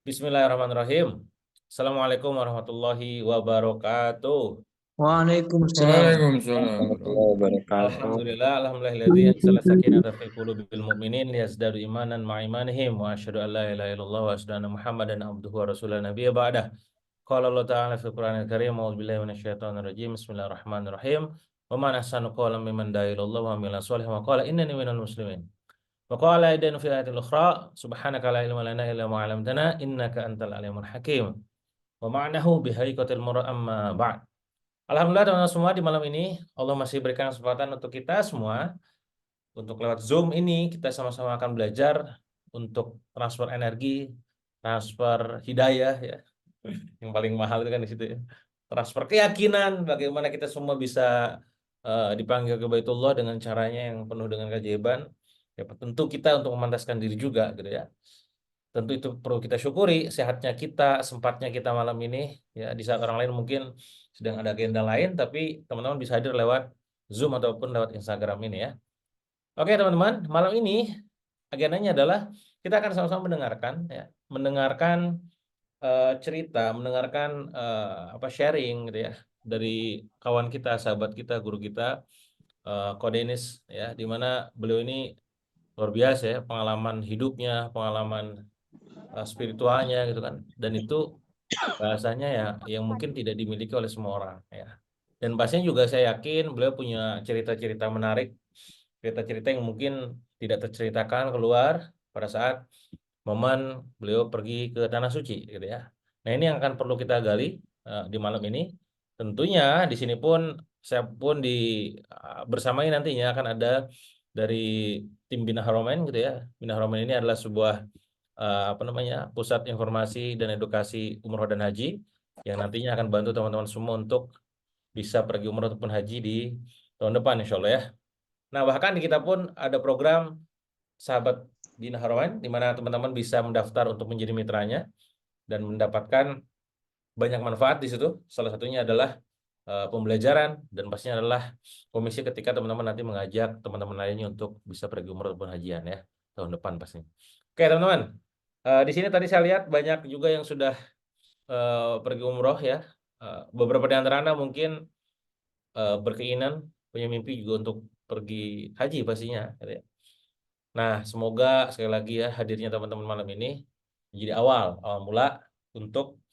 Bismillahirrahmanirrahim. Assalamualaikum warahmatullahi wabarakatuh. Waalaikumsalam Ya. Waalaikumsalam warahmatullahi warahmatullahi wabarakatuh. Alhamdulillahilladzi anzala sakinata fi qulubil mu'minin liyazdadu imanan ma'a imanihim wa asyhadu an la ilaha illallah wa asyhadu anna Muhammadan abduhu wa rasuluhu nabiyya ba'dah. Qala Allah ta'ala fil Qur'anil Karim, a'udzu billahi minasyaitonir rajim. Bismillahirrahmanirrahim. Wa man ahsanu qawlan mimman da'a ila Allah wa amila sholihan wa qala innani minal muslimin. Wa qala aidan fi ayatil ukhra, subhanaka la ilma lana illa ma 'allamtana innaka antal alimul hakim. Wa ma'nahu bihaqiqatil murad amma ba'd. Alhamdulillah teman-teman semua, di malam ini Allah masih berikan kesempatan untuk kita semua untuk lewat Zoom ini kita sama-sama akan belajar untuk transfer energi, transfer hidayah ya. Yang paling mahal itu kan di situ ya. Transfer keyakinan bagaimana kita semua bisa dipanggil ke Baitullah dengan caranya yang penuh dengan keajaiban. Ya, tentu kita untuk memantaskan diri juga gitu ya. Tentu itu perlu kita syukuri, sehatnya kita, sempatnya kita malam ini ya, di saat orang lain mungkin sedang ada agenda lain, tapi teman-teman bisa hadir lewat Zoom ataupun lewat Instagram ini ya. Oke teman-teman, malam ini agendanya adalah kita akan sama-sama mendengarkan ya, mendengarkan cerita, mendengarkan sharing gitu ya dari kawan kita, sahabat kita, guru kita, Ko Denis ya, di mana beliau ini luar biasa ya pengalaman hidupnya, pengalaman spiritualnya gitu kan, dan itu bahasanya ya yang mungkin tidak dimiliki oleh semua orang ya. Dan pastinya juga saya yakin beliau punya cerita-cerita menarik, cerita-cerita yang mungkin tidak terceritakan keluar pada saat momen beliau pergi ke Tanah Suci gitu ya. Nah, ini yang akan perlu kita gali di malam ini. Tentunya di sini pun saya pun bersamanya nantinya akan ada dari tim Bina Haromain gitu ya. Bina Haromain ini adalah sebuah pusat informasi dan edukasi umroh dan haji yang nantinya akan bantu teman-teman semua untuk bisa pergi umroh ataupun haji di tahun depan insya Allah ya. Nah, bahkan di kita pun ada program sahabat Bina Haromain di mana teman-teman bisa mendaftar untuk menjadi mitranya dan mendapatkan banyak manfaat di situ. Salah satunya adalah pembelajaran dan pastinya adalah komisi ketika teman-teman nanti mengajak teman-teman lainnya untuk bisa pergi umroh ataupun hajian ya tahun depan pasti. Oke teman-teman, di sini tadi saya lihat banyak juga yang sudah pergi umroh ya. Beberapa di antara Anda mungkin berkeinginan, punya mimpi juga untuk pergi haji pastinya gitu ya. Nah, semoga sekali lagi ya hadirnya teman-teman malam ini menjadi awal mula untuk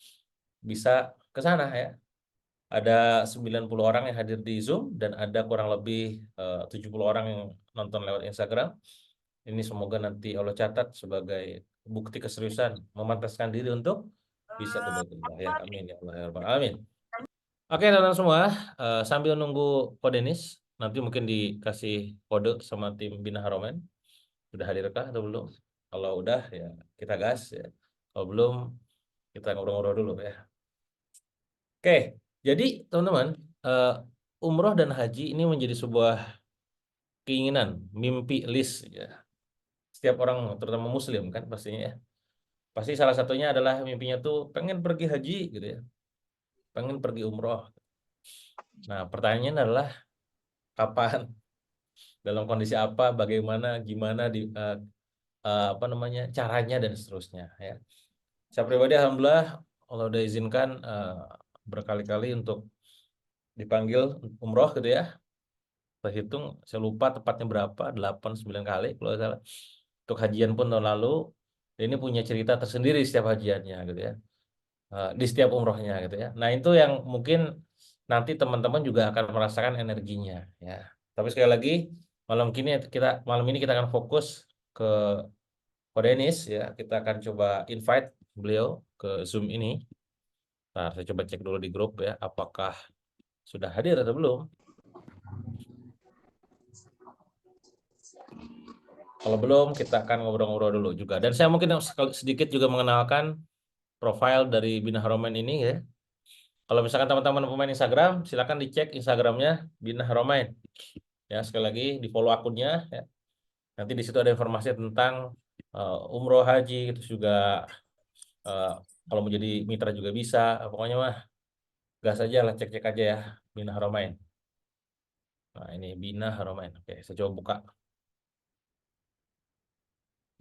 bisa ke sana ya. Ada 90 orang yang hadir di Zoom dan ada kurang lebih 70 orang yang nonton lewat Instagram. Ini semoga nanti Allah catat sebagai bukti keseriusan memantaskan diri untuk bisa ke Baitullah ya. Amin ya Allah ya Rabbal Alamin. Oke teman-teman semua, sambil nunggu kode nis, nanti mungkin dikasih kode sama tim Bina Haromen. Sudah hadirkah atau belum? Kalau udah ya kita gas ya. Kalau belum kita ngobrol-ngobrol dulu ya. Oke, jadi teman-teman, eh, umroh dan haji ini menjadi sebuah keinginan, mimpi list ya. Setiap orang, terutama Muslim kan pastinya ya. Pasti salah satunya adalah mimpinya tuh pengen pergi haji gitu ya, pengen pergi umroh. Nah, pertanyaannya adalah kapan, dalam kondisi apa, bagaimana, gimana caranya dan seterusnya ya. Saya pribadi alhamdulillah Allah udah izinkan berkali-kali untuk dipanggil umroh gitu ya. Terhitung saya lupa tepatnya berapa, 8 9 kali kalau nggak salah. Untuk hajian pun tahun lalu, ini punya cerita tersendiri setiap hajiannya gitu ya. Di setiap umrohnya gitu ya. Nah, itu yang mungkin nanti teman-teman juga akan merasakan energinya ya. Tapi sekali lagi malam ini kita akan fokus ke Kodenis ya. Kita akan coba invite beliau ke Zoom ini. Nah, saya coba cek dulu di grup ya, apakah sudah hadir atau belum. Kalau belum, kita akan ngobrol-ngobrol dulu juga. Dan saya mungkin sedikit juga mengenalkan profil dari Bina Haromen ini ya. Kalau misalkan teman-teman pemain Instagram, silakan dicek Instagramnya Bina Haromen. Ya, sekali lagi di follow akunnya. Ya. Nanti di situ ada informasi tentang umroh haji, terus juga eh, kalau mau jadi mitra juga bisa. Pokoknya mah gas aja lah, cek-cek aja ya Bina Haromen. Nah, ini Bina Haromen. Oke, saya coba buka.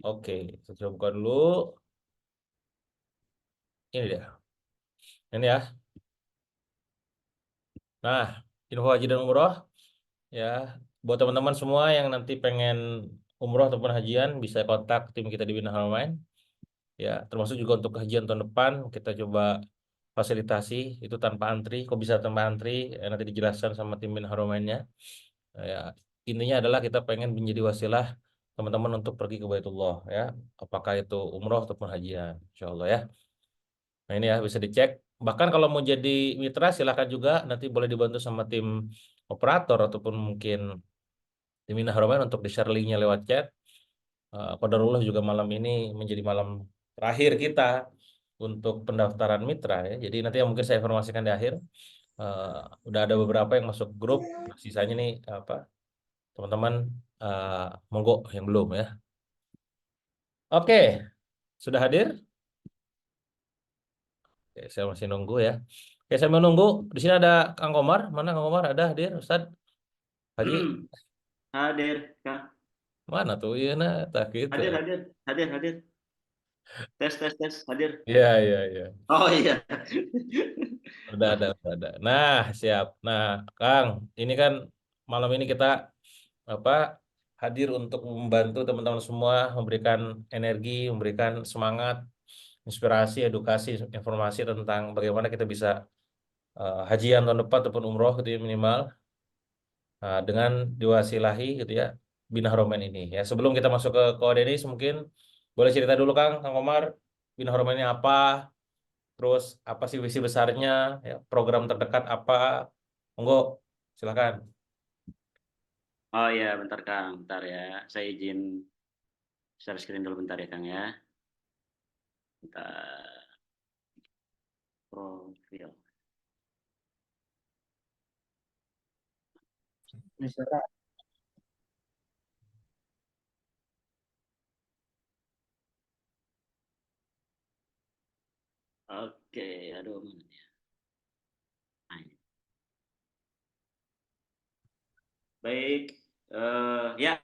Oke, saya coba buka dulu. Ini dia. Ini ya. Nah, info haji dan umroh ya. Buat teman-teman semua yang nanti pengen umroh ataupun hajian bisa kontak tim kita di Bina Haramain. Ya, termasuk juga untuk hajian tahun depan kita coba fasilitasi itu tanpa antri. Kok bisa tanpa antri? Nanti dijelaskan sama tim Bina Haramainnya. Ya, intinya adalah kita pengen menjadi wasilah teman-teman untuk pergi ke Baitullah ya. Apakah itu umroh ataupun hajian, insya Allah ya. Nah ini ya bisa dicek. Bahkan kalau mau jadi mitra silakan juga nanti boleh dibantu sama tim operator ataupun mungkin tim Indah Romain untuk di-share linknya lewat chat. Qadarullah juga malam ini menjadi malam terakhir kita untuk pendaftaran mitra ya. Jadi nanti yang mungkin saya informasikan di akhir. eh, udah ada beberapa yang masuk grup. Nah, sisanya nih apa teman-teman monggo yang belum ya. Oke, sudah hadir? Oke, saya masih nunggu ya. Oke, saya menunggu. Di sini ada Kang Komar. Mana Kang Komar? Ada hadir, Ustaz Haji? Hadir, Kang. Mana tuh? Iya, nah, tak gitu. Hadir. Tes, hadir. Iya, iya, iya. Oh iya. Udah ada. Nah, siap. Nah, Kang, ini kan malam ini kita apa hadir untuk membantu teman-teman semua, memberikan energi, memberikan semangat, inspirasi, edukasi, informasi tentang bagaimana kita bisa hajian tahun depan ataupun umroh gitu ya minimal. Dengan diwasilahi gitu ya Bina Haromen ini ya. Sebelum kita masuk ke Kodenis mungkin boleh cerita dulu Kang Komar, Bina Haromen ini apa, terus apa sih visi besarnya, ya, program terdekat apa, monggo silakan. Oh iya, bentar Kang, bentar ya. Saya izin share screen dulu bentar ya Kang ya. Bentar. Profil. Oke, aduh. Mana ya? Nah, ini. Baik, ya.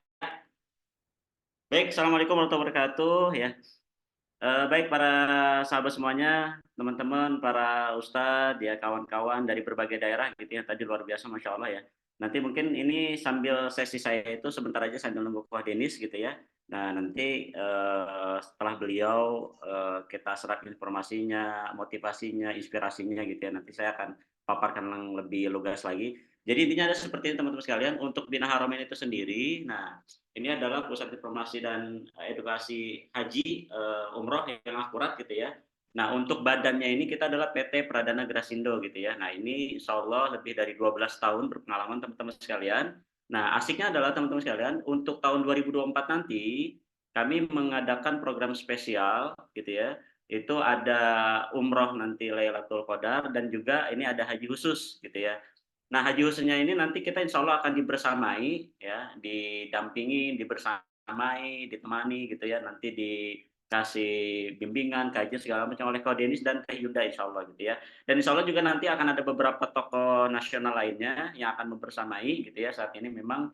Baik, Assalamualaikum warahmatullahi wabarakatuh ya. Baik para sahabat semuanya, teman-teman, para ustadz, ya kawan-kawan dari berbagai daerah gitu ya, tadi luar biasa Masya Allah ya. Nanti mungkin ini sambil sesi saya itu sebentar aja sambil nunggu Kuah Denis gitu ya. Nah nanti setelah beliau kita serap informasinya, motivasinya, inspirasinya gitu ya. Nanti saya akan paparkan yang lebih lugas lagi. Jadi intinya ada seperti ini teman-teman sekalian, untuk Bina Haromen itu sendiri, nah ini adalah pusat informasi dan edukasi haji umroh yang akurat gitu ya. Nah untuk badannya ini kita adalah PT Pradana Grasindo gitu ya. Nah ini insya Allah lebih dari 12 tahun berpengalaman teman-teman sekalian. Nah asiknya adalah teman-teman sekalian untuk tahun 2024 nanti kami mengadakan program spesial gitu ya. Itu ada umroh nanti Lailatul Qadar dan juga ini ada haji khusus gitu ya. Nah, haji khususnya ini nanti kita insya Allah akan dibersamai, ya, didampingi, dibersamai, ditemani gitu ya, nanti dikasih bimbingan, kajian segala macam oleh Kodenis dan Teh Yuda insya Allah gitu ya. Dan insya Allah juga nanti akan ada beberapa tokoh nasional lainnya yang akan membersamai gitu ya. Saat ini memang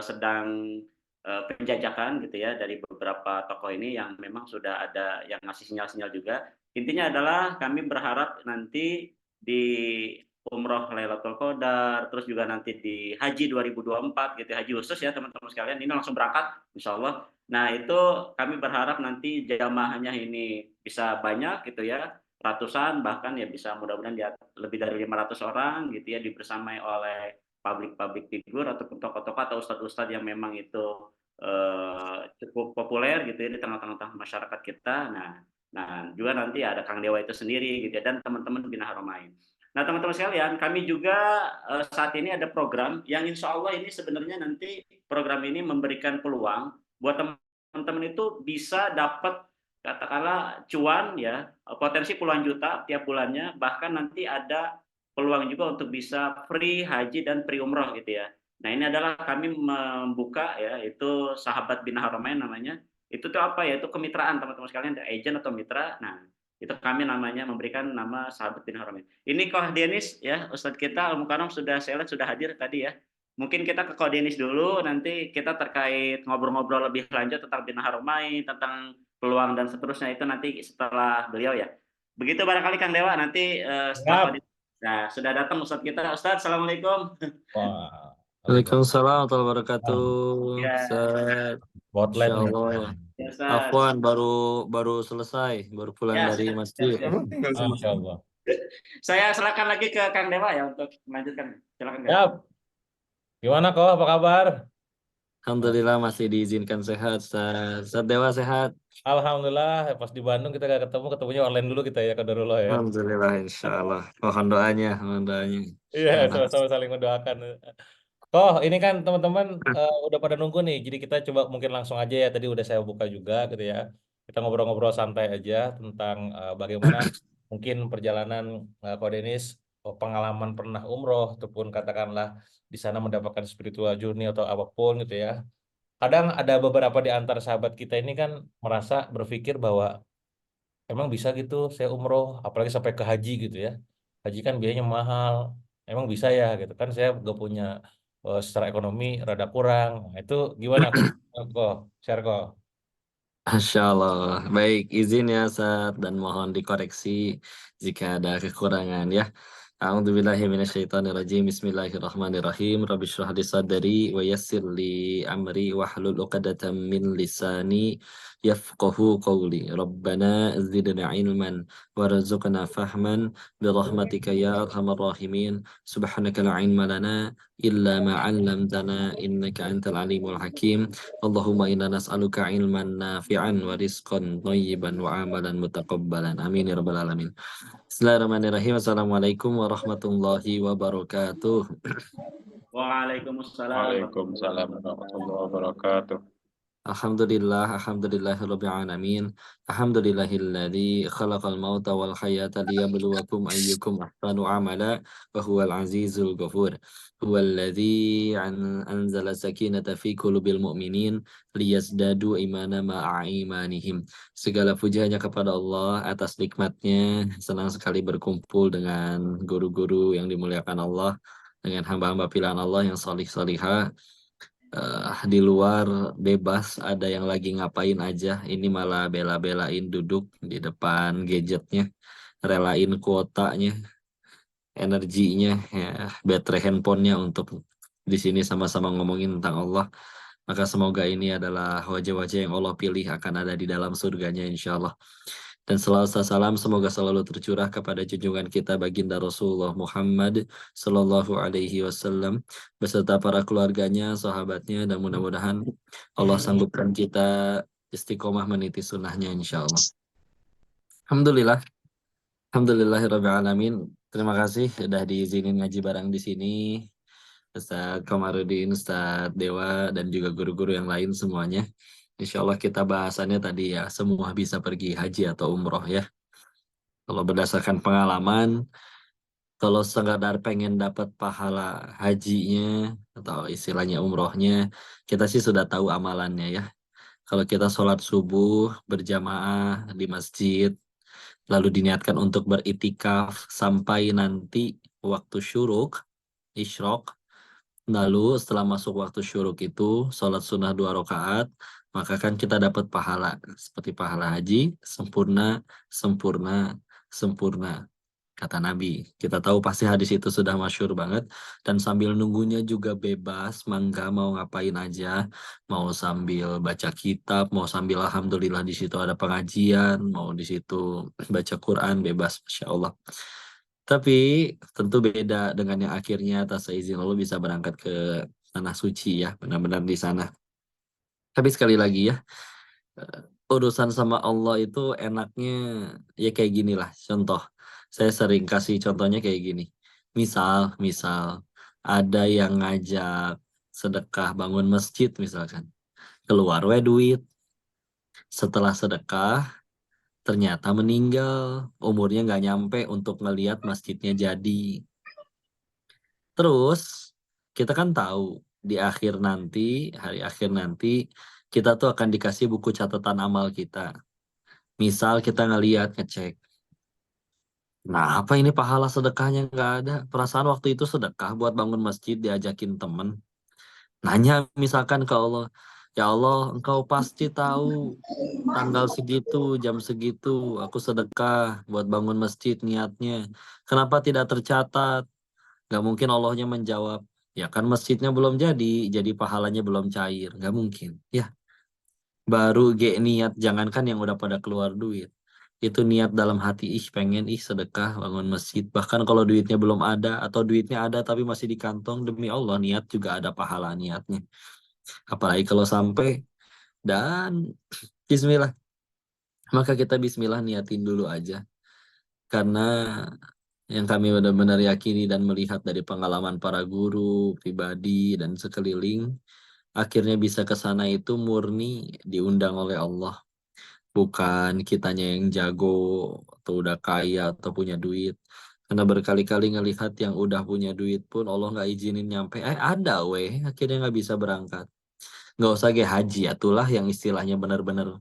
sedang penjajakan gitu ya dari beberapa tokoh ini yang memang sudah ada yang ngasih sinyal-sinyal juga. Intinya adalah kami berharap nanti di umroh Lailatul Qadar, terus juga nanti di haji 2024 gitu, haji khusus ya teman-teman sekalian, ini langsung berangkat insya Allah. Nah itu kami berharap nanti jamaahnya ini bisa banyak gitu ya, ratusan bahkan ya bisa mudah-mudahan lebih dari 500 orang gitu ya, dibersamai oleh public figure ataupun tokoh-tokoh atau ustadz-ustadz yang memang itu cukup populer gitu ya di tengah-tengah masyarakat kita. Nah juga nanti ada Kang Dewa itu sendiri gitu ya, dan teman-teman Bina Haromain. Nah, teman-teman sekalian, kami juga saat ini ada program yang insya Allah ini sebenarnya nanti program ini memberikan peluang buat teman-teman itu bisa dapat katakanlah cuan ya, potensi puluhan juta tiap bulannya, bahkan nanti ada peluang juga untuk bisa free haji dan free umroh gitu ya. Nah, ini adalah kami membuka ya, itu Sahabat Bina Haromain namanya. Itu tuh apa ya? Itu kemitraan teman-teman sekalian, agent atau mitra. Nah, itu kami namanya memberikan nama Sahabat Bina Haromain. Ini Koh Denis ya, Ustadz kita Al Mukarram sudah saya lihat sudah hadir tadi ya. Mungkin kita ke Koh Denis dulu, nanti kita terkait ngobrol-ngobrol lebih lanjut tentang Bina Haromain, tentang peluang dan seterusnya itu nanti setelah beliau ya. begitu barangkali Kang Dewa nanti setelah Siap. nah, sudah datang Ustadz kita. Ustadz, assalamualaikum. Wah, Waalaikumsalam Waalaikumsalam. warahmatullahi wabarakatuh. Ya, Ustaz, Spotlight Insya nih. Allah ya. ya Ustadz. Afwan baru selesai, baru pulang Ya, dari siap, siap, masjid. siap. Masya Allah. Saya serahkan lagi ke Kang Dewa ya untuk melanjutkan. Silakan Kang. Siap. Gimana kok? Apa kabar? Alhamdulillah masih diizinkan sehat, Ustaz. Ustaz Dewa sehat. Alhamdulillah. Pas di Bandung kita gak ketemu. Ketemunya online dulu kita ya, Qadarullah ya. Alhamdulillah, insya Allah. Mohon doanya, mohon doanya. Iya, sama-sama saling mendoakan. Oh, ini kan teman-teman udah pada nunggu nih. Jadi kita coba mungkin langsung aja ya. Tadi udah saya buka juga gitu ya. Kita ngobrol-ngobrol santai aja tentang bagaimana mungkin perjalanan Ko Denis, pengalaman pernah umroh ataupun katakanlah di sana mendapatkan spiritual journey atau apapun gitu ya. Kadang ada beberapa di antara sahabat kita ini kan merasa berpikir bahwa emang bisa gitu saya umroh, apalagi sampai ke haji gitu ya. Haji kan biayanya mahal. Emang bisa ya gitu kan saya gak punya secara ekonomi rada kurang. Nah, itu gimana kok? Share kok. Masya Allah. Baik, izin ya, Ustaz, dan mohon dikoreksi jika ada kekurangan ya. A'udzubillahi minasyaitonirrajim. Bismillahirrahmanirrahim. Rabbi shrah li sadri wa yassir li amri wahlul 'uqdatam min lisani yafqahu qawli. Rabbana zidna ilman warzuqna fahman birahmatika ya arhamar rahimin. Subhanaka la ilma lana illa ma 'allamtana innaka antal alimul hakim. Allahumma inna nas'aluka ilman nafi'an wa rizqan thayyiban wa amalan mutaqabbalan. Amin ya rabbal alamin. Bismillahirrahmanirrahim. Assalamualaikum warahmatullahi wabarakatuh. Waalaikumsalam. Waalaikumsalam warahmatullahi wabarakatuh. Alhamdulillahirabbil alamin. Alhamdulillahilladzi khalaqal mauta wal hayata liyabluwakum ayyukum ahsanu amala wa huwal azizul ghafur. Huwallazi anzala sakinata fi qulubil mu'minin liyazdadu imana ma'a imanihim. Segala puji hanya kepada Allah atas nikmatnya. Senang sekali berkumpul dengan guru-guru yang dimuliakan Allah, dengan hamba-hamba pilihan Allah yang salih-salihah. Di luar bebas ada yang lagi ngapain aja, ini malah bela-belain duduk di depan gadgetnya, relain kuotanya, energinya, ya, baterai handphonenya untuk di sini sama-sama ngomongin tentang Allah. Maka semoga ini adalah wajah-wajah yang Allah pilih akan ada di dalam surganya insya Allah. Dan selawat salam semoga selalu tercurah kepada junjungan kita baginda Rasulullah Muhammad Sallallahu Alaihi Wasallam beserta para keluarganya, sahabatnya, dan mudah-mudahan Allah sanggupkan kita istiqomah meniti sunnahnya insya Allah. Alhamdulillah, alhamdulillahirabbil alamin. Terima kasih sudah diizinin ngaji bareng di sini. Ustaz Komarudin, Ustaz Dewa, dan juga guru-guru yang lain semuanya. Insya Allah kita bahasannya tadi ya, semua bisa pergi haji atau umroh ya. Kalau berdasarkan pengalaman, kalau sekadar pengen dapat pahala hajinya atau istilahnya umrohnya, kita sih sudah tahu amalannya ya. Kalau kita sholat subuh berjamaah di masjid, lalu diniatkan untuk beritikaf sampai nanti waktu syuruk, isyrok, lalu setelah masuk waktu syuruk itu sholat sunnah 2 rakaat, maka kan kita dapat pahala seperti pahala haji sempurna, sempurna, sempurna, kata Nabi. Kita tahu pasti hadis itu sudah masyhur banget, dan sambil nunggunya juga bebas, mangga mau ngapain aja, mau sambil baca kitab, mau sambil alhamdulillah di situ ada pengajian, mau di situ baca Quran, bebas, masya Allah. Tapi tentu beda dengan yang akhirnya atas izin Allah bisa berangkat ke tanah suci ya, benar-benar di sana. Tapi sekali lagi ya, urusan sama Allah itu enaknya ya kayak gini lah. Contoh, saya sering kasih contohnya kayak gini. Misal ada yang ngajak sedekah bangun masjid misalkan. Keluar we duit. Setelah sedekah ternyata meninggal, umurnya nggak nyampe untuk ngelihat masjidnya jadi. Terus kita kan tahu di akhir nanti, hari akhir nanti, kita tuh akan dikasih buku catatan amal kita. Misal kita ngecek, nah apa ini pahala sedekahnya nggak ada. Perasaan waktu itu sedekah buat bangun masjid diajakin temen. Nanya misalkan ke Allah, Ya Allah, Engkau pasti tahu tanggal segitu, jam segitu, aku sedekah buat bangun masjid niatnya. Kenapa tidak tercatat? Gak mungkin Allahnya menjawab, ya kan masjidnya belum jadi pahalanya belum cair. Gak mungkin. Ya, baru niat, jangankan yang udah pada keluar duit. Itu niat dalam hati, pengen sedekah bangun masjid. Bahkan kalau duitnya belum ada atau duitnya ada tapi masih di kantong, demi Allah niat juga ada pahala niatnya. Apalagi kalau sampai dan bismillah. Maka kita bismillah niatin dulu aja. Karena yang kami benar-benar yakini dan melihat dari pengalaman para guru, pribadi, dan sekeliling, akhirnya bisa ke sana itu murni diundang oleh Allah. Bukan kitanya yang jago, atau udah kaya, atau punya duit. Karena berkali-kali ngelihat yang udah punya duit pun Allah nggak izinin nyampe. Ada weh, akhirnya nggak bisa berangkat. Nggak usah kayak haji, itulah yang istilahnya benar-benar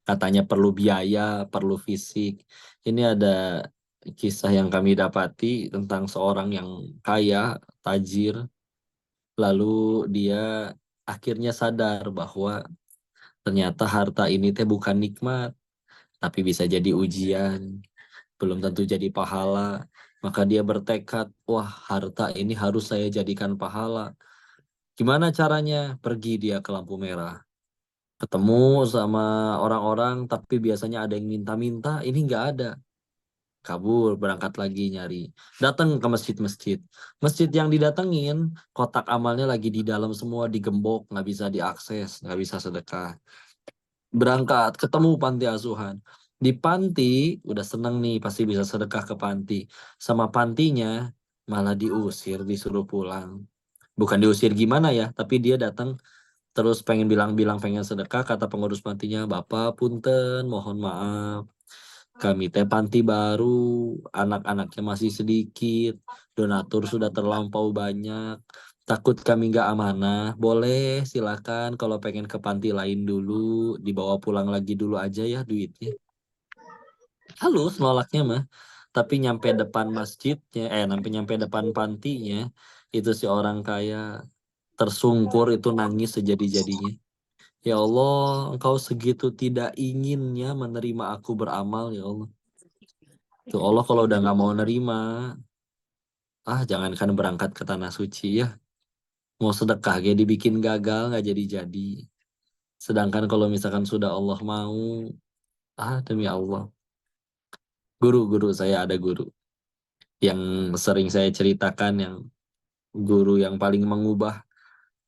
katanya perlu biaya, perlu fisik. Ini ada kisah yang kami dapati tentang seorang yang kaya, tajir, lalu dia akhirnya sadar bahwa ternyata harta ini teh bukan nikmat, tapi bisa jadi ujian, belum tentu jadi pahala. Maka dia bertekad, wah harta ini harus saya jadikan pahala. Gimana caranya? Pergi dia ke lampu merah. Ketemu sama orang-orang, tapi biasanya ada yang minta-minta, ini nggak ada. Kabur, berangkat lagi nyari. Datang ke masjid-masjid. Masjid yang didatengin, kotak amalnya lagi di dalam semua, digembok, nggak bisa diakses, nggak bisa sedekah. Berangkat, ketemu panti asuhan. Di panti, udah seneng nih, pasti bisa sedekah ke panti. Sama pantinya, malah diusir, disuruh pulang. Bukan diusir gimana ya, tapi dia datang terus pengen bilang-bilang pengen sedekah, kata pengurus pantinya, Bapak punten, mohon maaf. Kami teh panti baru, anak-anaknya masih sedikit, donatur sudah terlampau banyak. Takut kami nggak amanah, boleh silakan kalau pengen ke panti lain dulu, dibawa pulang lagi dulu aja ya duitnya. Halus nolaknya mah. Tapi nyampe depan masjidnya, nyampe depan pantinya, itu si orang kaya tersungkur itu nangis sejadi-jadinya. Ya Allah, Engkau segitu tidak inginnya menerima aku beramal, ya Allah. Tuh Allah kalau udah nggak mau nerima, jangankan berangkat ke tanah suci ya. Mau sedekah kayak dibikin gagal nggak jadi-jadi. Sedangkan kalau misalkan sudah Allah mau, demi Allah. Guru-guru saya ada guru yang sering saya ceritakan, yang guru yang paling mengubah.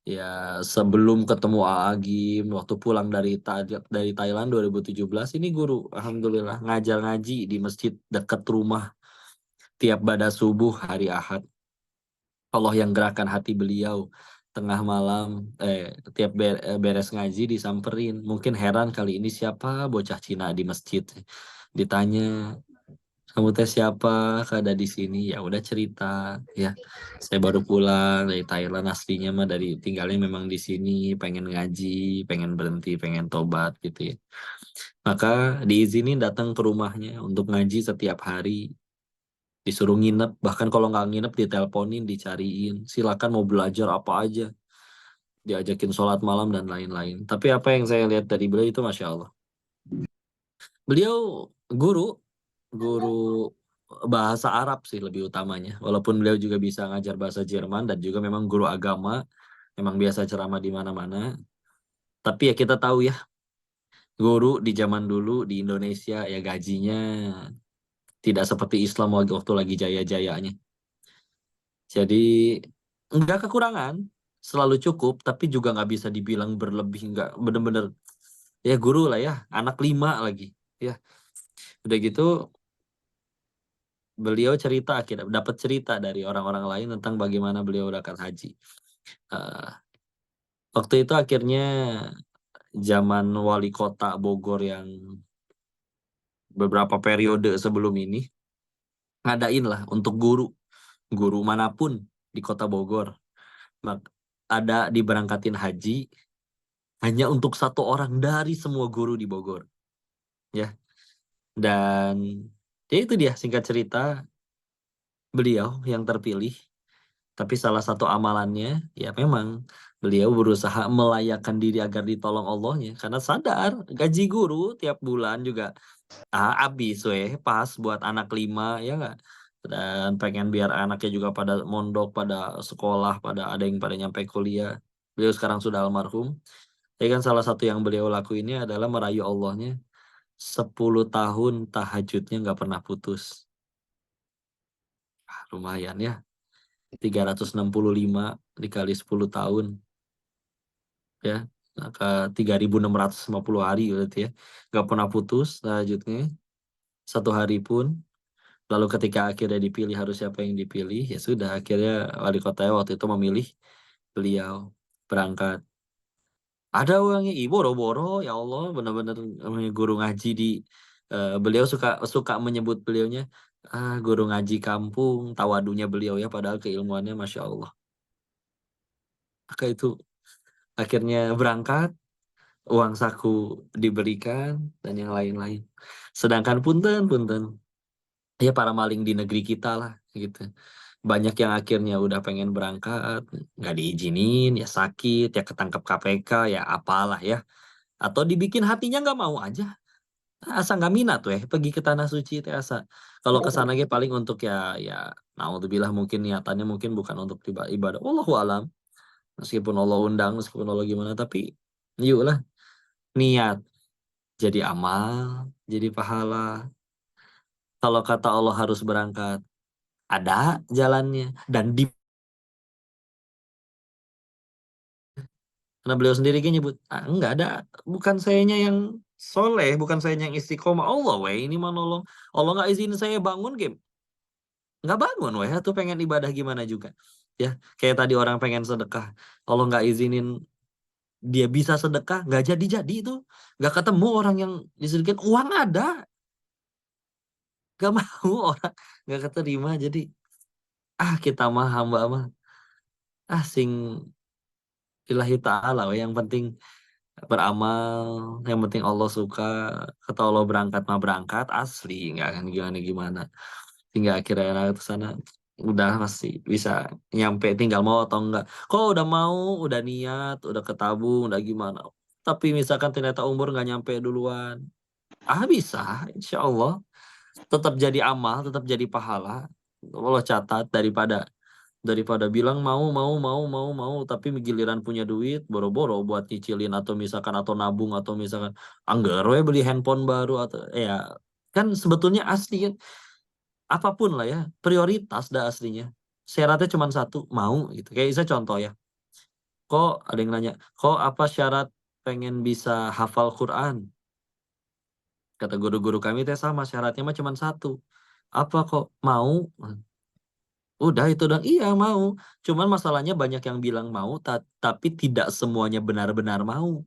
Ya sebelum ketemu Agim, waktu pulang dari Thailand 2017, ini guru alhamdulillah ngajar ngaji di masjid dekat rumah tiap pada subuh hari Ahad. Allah yang gerakan hati beliau tengah malam, tiap beres ngaji disamperin. Mungkin heran kali ini siapa bocah Cina di masjid. Ditanya, kamu teh siapa? Ada di sini. Ya udah cerita ya. Saya baru pulang dari Thailand, aslinya mah dari tinggalnya memang di sini, pengen ngaji, pengen berhenti, pengen tobat gitu ya. Maka diizinin datang ke rumahnya untuk ngaji setiap hari. Disuruh nginep, bahkan kalau nggak nginep diteleponin, dicariin. Silakan mau belajar apa aja. Diajakin sholat malam dan lain-lain. Tapi apa yang saya lihat dari beliau itu Masya Allah. Beliau guru bahasa Arab sih lebih utamanya. Walaupun beliau juga bisa ngajar bahasa Jerman dan juga memang guru agama, memang biasa ceramah di mana-mana. Tapi ya kita tahu ya, guru di zaman dulu di Indonesia ya gajinya tidak seperti Islam waktu lagi jaya-jayanya. Jadi nggak kekurangan, selalu cukup, tapi juga nggak bisa dibilang berlebih, nggak bener-bener ya guru lah ya, anak 5 lagi ya. Udah gitu beliau cerita, akhirnya dapat cerita dari orang-orang lain tentang bagaimana beliau berangkat haji. Eh, Waktu itu akhirnya zaman wali kota Bogor yang beberapa periode sebelum ini ngadain lah untuk guru manapun di kota Bogor. Ada diberangkatin haji hanya untuk satu orang dari semua guru di Bogor. Ya. Dan ya itu dia singkat cerita, beliau yang terpilih Tapi salah satu amalannya ya memang beliau berusaha melayakkan diri agar ditolong Allahnya karena sadar gaji guru tiap bulan juga habis pas buat anak 5 ya nggak, dan pengen biar anaknya juga pada mondok, pada sekolah, pada ada yang pada nyampe kuliah. Beliau sekarang sudah almarhum. Tapi kan salah satu yang beliau lakuinnya adalah merayu Allahnya 10 tahun tahajudnya nggak pernah putus. Lumayan ya. 365 dikali 10 tahun ya, maka 3.650 hari berarti ya, nggak pernah putus tahajudnya satu hari pun. Lalu ketika akhirnya dipilih harus siapa yang dipilih, ya sudah akhirnya wali kota waktu itu memilih beliau berangkat. Ada orangnya boro-boro ya Allah, benar-benar guru ngaji di beliau suka menyebut beliaunya guru ngaji kampung, tawadunya beliau ya, padahal keilmuannya Masya Allah. Maka itu akhirnya berangkat, uang saku diberikan dan yang lain-lain. Sedangkan punten ya para maling di negeri kita lah gitu. Banyak yang akhirnya udah pengen berangkat, nggak diizinin, ya sakit, ya ketangkep KPK, ya apalah ya. Atau dibikin hatinya nggak mau aja. Asa nggak minat tuh pergi ke tanah suci itu asa. Kalau ke sana paling untuk ya naudzubillah mungkin niatannya mungkin bukan untuk ibadah. Wallahu alam. Meskipun Allah undang, meskipun Allah gimana, tapi yuk lah niat jadi amal, jadi pahala. Kalau kata Allah harus berangkat, ada jalannya dan di karena beliau sendiri kan nyebut enggak ada, bukan sayanya yang soleh, bukan sayanya yang istiqomah, Allah ini mah nolong. Allah nggak izin saya bangun game, nggak bangun tuh pengen ibadah gimana juga ya. Kayak tadi orang pengen sedekah, Allah nggak izinin dia bisa sedekah, nggak jadi itu, nggak ketemu orang yang disediakan, uang ada nggak mau orang, nggak keterima. Jadi kita mah hamba mah sing lillahi ta'ala yang penting beramal, yang penting Allah suka. Kata Allah berangkat mah berangkat asli, nggak akan gimana hingga akhirnya ke sana udah masih bisa nyampe, tinggal mau atau enggak. Kok udah mau, udah niat, udah ketabung, udah gimana, tapi misalkan ternyata umur nggak nyampe duluan, bisa insya Allah tetap jadi amal, tetap jadi pahala. Allah catat daripada bilang mau tapi giliran punya duit boro-boro buat nyicilin atau misalkan atau nabung atau misalkan anggar beli handphone baru atau ya, kan sebetulnya asli kan apapun lah ya prioritas dah aslinya. Syaratnya cuma satu, mau gitu. Kayak saya contoh ya, kok ada yang nanya kok apa syarat pengen bisa hafal Quran, kata guru-guru kami teh sama syaratnya mah cuma satu, apa kok mau. Udah itu dong, iya mau. Cuman masalahnya banyak yang bilang mau, tapi tidak semuanya benar-benar mau.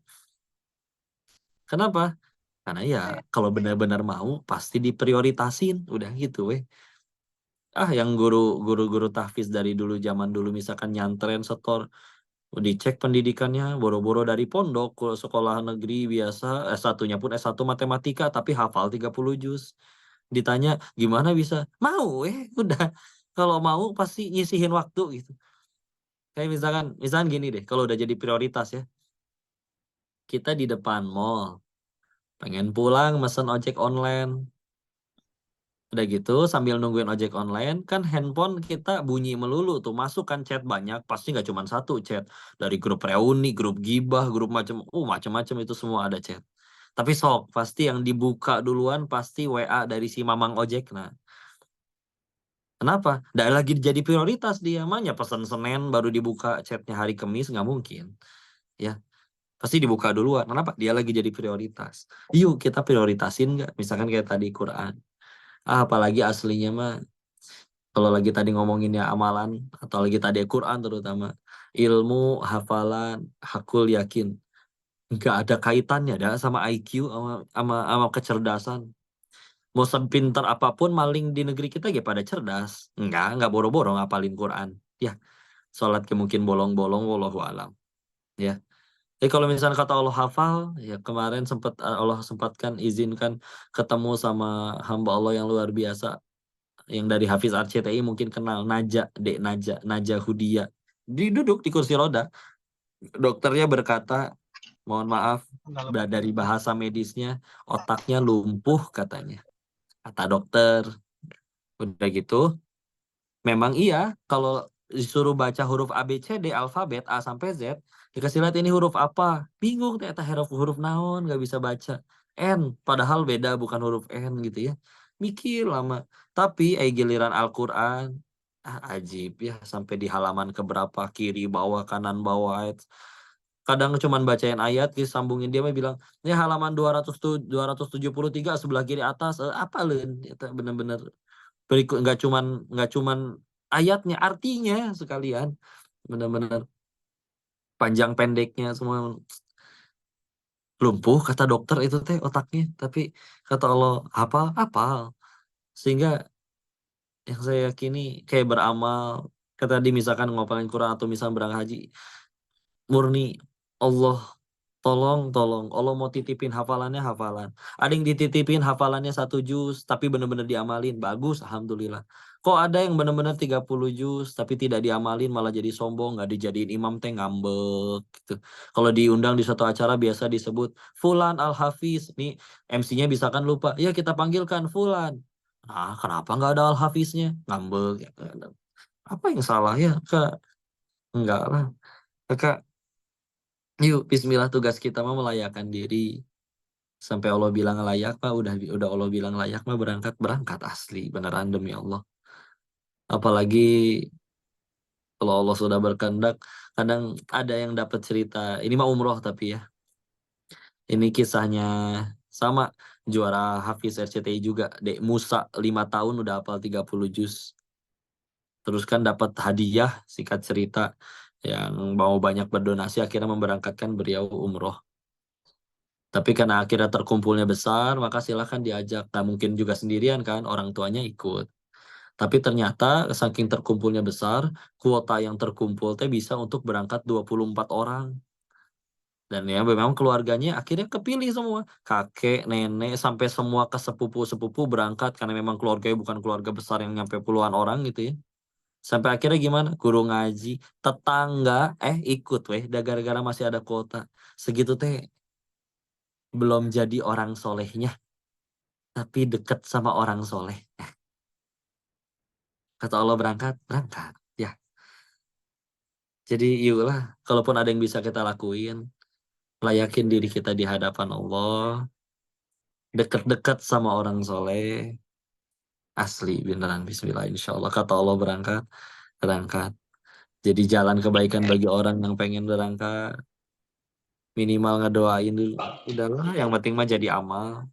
Kenapa? Karena ya kalau benar-benar mau pasti diprioritasin, udah gitu weh. Yang guru-guru tahfiz dari dulu zaman dulu misalkan nyantren setor, dicek pendidikannya boro-boro dari pondok ke sekolah negeri biasa, S1-nya pun S1 matematika tapi hafal 30 juz. Ditanya gimana bisa? Mau udah. Kalau mau pasti nyisihin waktu gitu. Kayak misalkan gini deh, kalau udah jadi prioritas ya, kita di depan mall, pengen pulang mesen ojek online. Udah gitu sambil nungguin ojek online, kan handphone kita bunyi melulu tuh, masuk kan chat banyak, pasti nggak cuma satu chat. Dari grup reuni, grup gibah, grup macam-macam itu semua ada chat. Tapi sok, pasti yang dibuka duluan pasti WA dari si mamang ojek. Nah, kenapa? Nggak lagi jadi prioritas dia, makanya pesan Senin baru dibuka chatnya hari Kamis, nggak mungkin. Ya, pasti dibuka duluan. Kenapa? Dia lagi jadi prioritas. Yuk kita prioritasin nggak? Misalkan kayak tadi Quran. Apalagi aslinya mah kalau lagi tadi ngomonginnya amalan atau lagi tadi Quran terutama ilmu, hafalan, hakul yakin nggak ada kaitannya dah sama IQ, sama kecerdasan. Mau sepinter apapun maling di negeri kita ya pada cerdas. Nggak boro-boro ngapalin Quran. Ya, sholat ke mungkin bolong-bolong, wallahu alam. Ya. Jadi kalau misalnya kata Allah hafal, ya kemarin Allah sempatkan izinkan ketemu sama hamba Allah yang luar biasa, yang dari Hafiz RCTI mungkin kenal, Naja Hudia. Duduk di kursi roda. Dokternya berkata, mohon maaf, dari bahasa medisnya, otaknya lumpuh katanya. Kata dokter. Udah gitu, memang iya, kalau disuruh baca huruf A, B, C, D, alfabet, A sampai Z, dikasih lihat ini huruf apa. Bingung ternyata huruf naon, nggak bisa baca. N, padahal beda, bukan huruf N gitu ya. Mikir lama. Tapi giliran Al-Quran, ajib ya, sampai di halaman keberapa, kiri, bawah, kanan, bawah. Kadang cuman bacain ayat, sambungin dia mah bilang, ini halaman 273 sebelah kiri atas, apa lun? Bener-bener berikut, nggak cuman ayatnya, artinya sekalian, benar-benar panjang pendeknya semua lumpuh kata dokter itu teh otaknya, tapi kata Allah hafal sehingga yang saya yakini kayak beramal, kata tadi misalkan ngapalin Quran atau misal berangkat haji, murni Allah tolong Allah mau titipin hafalannya hafalan. Ada yang dititipin hafalannya 1 juz tapi benar-benar diamalin, bagus, alhamdulillah. Kok ada yang benar-benar 30 juz tapi tidak diamalin, malah jadi sombong, nggak dijadiin imam teh, ngambek gitu. Kalau diundang di suatu acara biasa disebut Fulan Al-Hafiz, nih MC-nya bisa kan lupa, ya kita panggilkan Fulan. Nah, kenapa nggak ada Al-Hafiznya? Ngambek ya. Apa yang salah ya, Kak? Enggak lah. Kakak, yuk, bismillah, tugas kita mah melayakkan diri. Sampai Allah bilang layak mah, udah Allah bilang layak mah berangkat asli, beneran demi Allah. Apalagi kalau Allah sudah berkehendak, kadang ada yang dapat cerita, ini mah umroh tapi ya. Ini kisahnya sama juara Hafiz RCTI juga, Dek Musa 5 tahun udah hafal 30 juz. Terus kan dapat hadiah, singkat cerita, yang mau banyak berdonasi akhirnya memberangkatkan beliau umroh. Tapi karena akhirnya terkumpulnya besar, maka silahkan diajak. Nah, mungkin juga sendirian kan, orang tuanya ikut. Tapi ternyata saking terkumpulnya besar, kuota yang terkumpul teh bisa untuk berangkat 24 orang. Dan ya memang keluarganya akhirnya kepilih semua. Kakek, nenek, sampai semua ke sepupu-sepupu berangkat. Karena memang keluarganya bukan keluarga besar yang nyampe puluhan orang gitu ya. Sampai akhirnya gimana? Guru ngaji, tetangga, ikut weh. Gara-gara masih ada kuota. Segitu teh belum jadi orang solehnya, tapi deket sama orang soleh. Kata Allah berangkat ya. Jadi yuklah, kalaupun ada yang bisa kita lakuin, layakin diri kita di hadapan Allah, deket-deket sama orang soleh, asli beneran, bismillah, insya Allah. Kata Allah berangkat. Jadi jalan kebaikan bagi orang yang pengen berangkat, minimal ngedoain dulu, udahlah, yang penting mah jadi amal.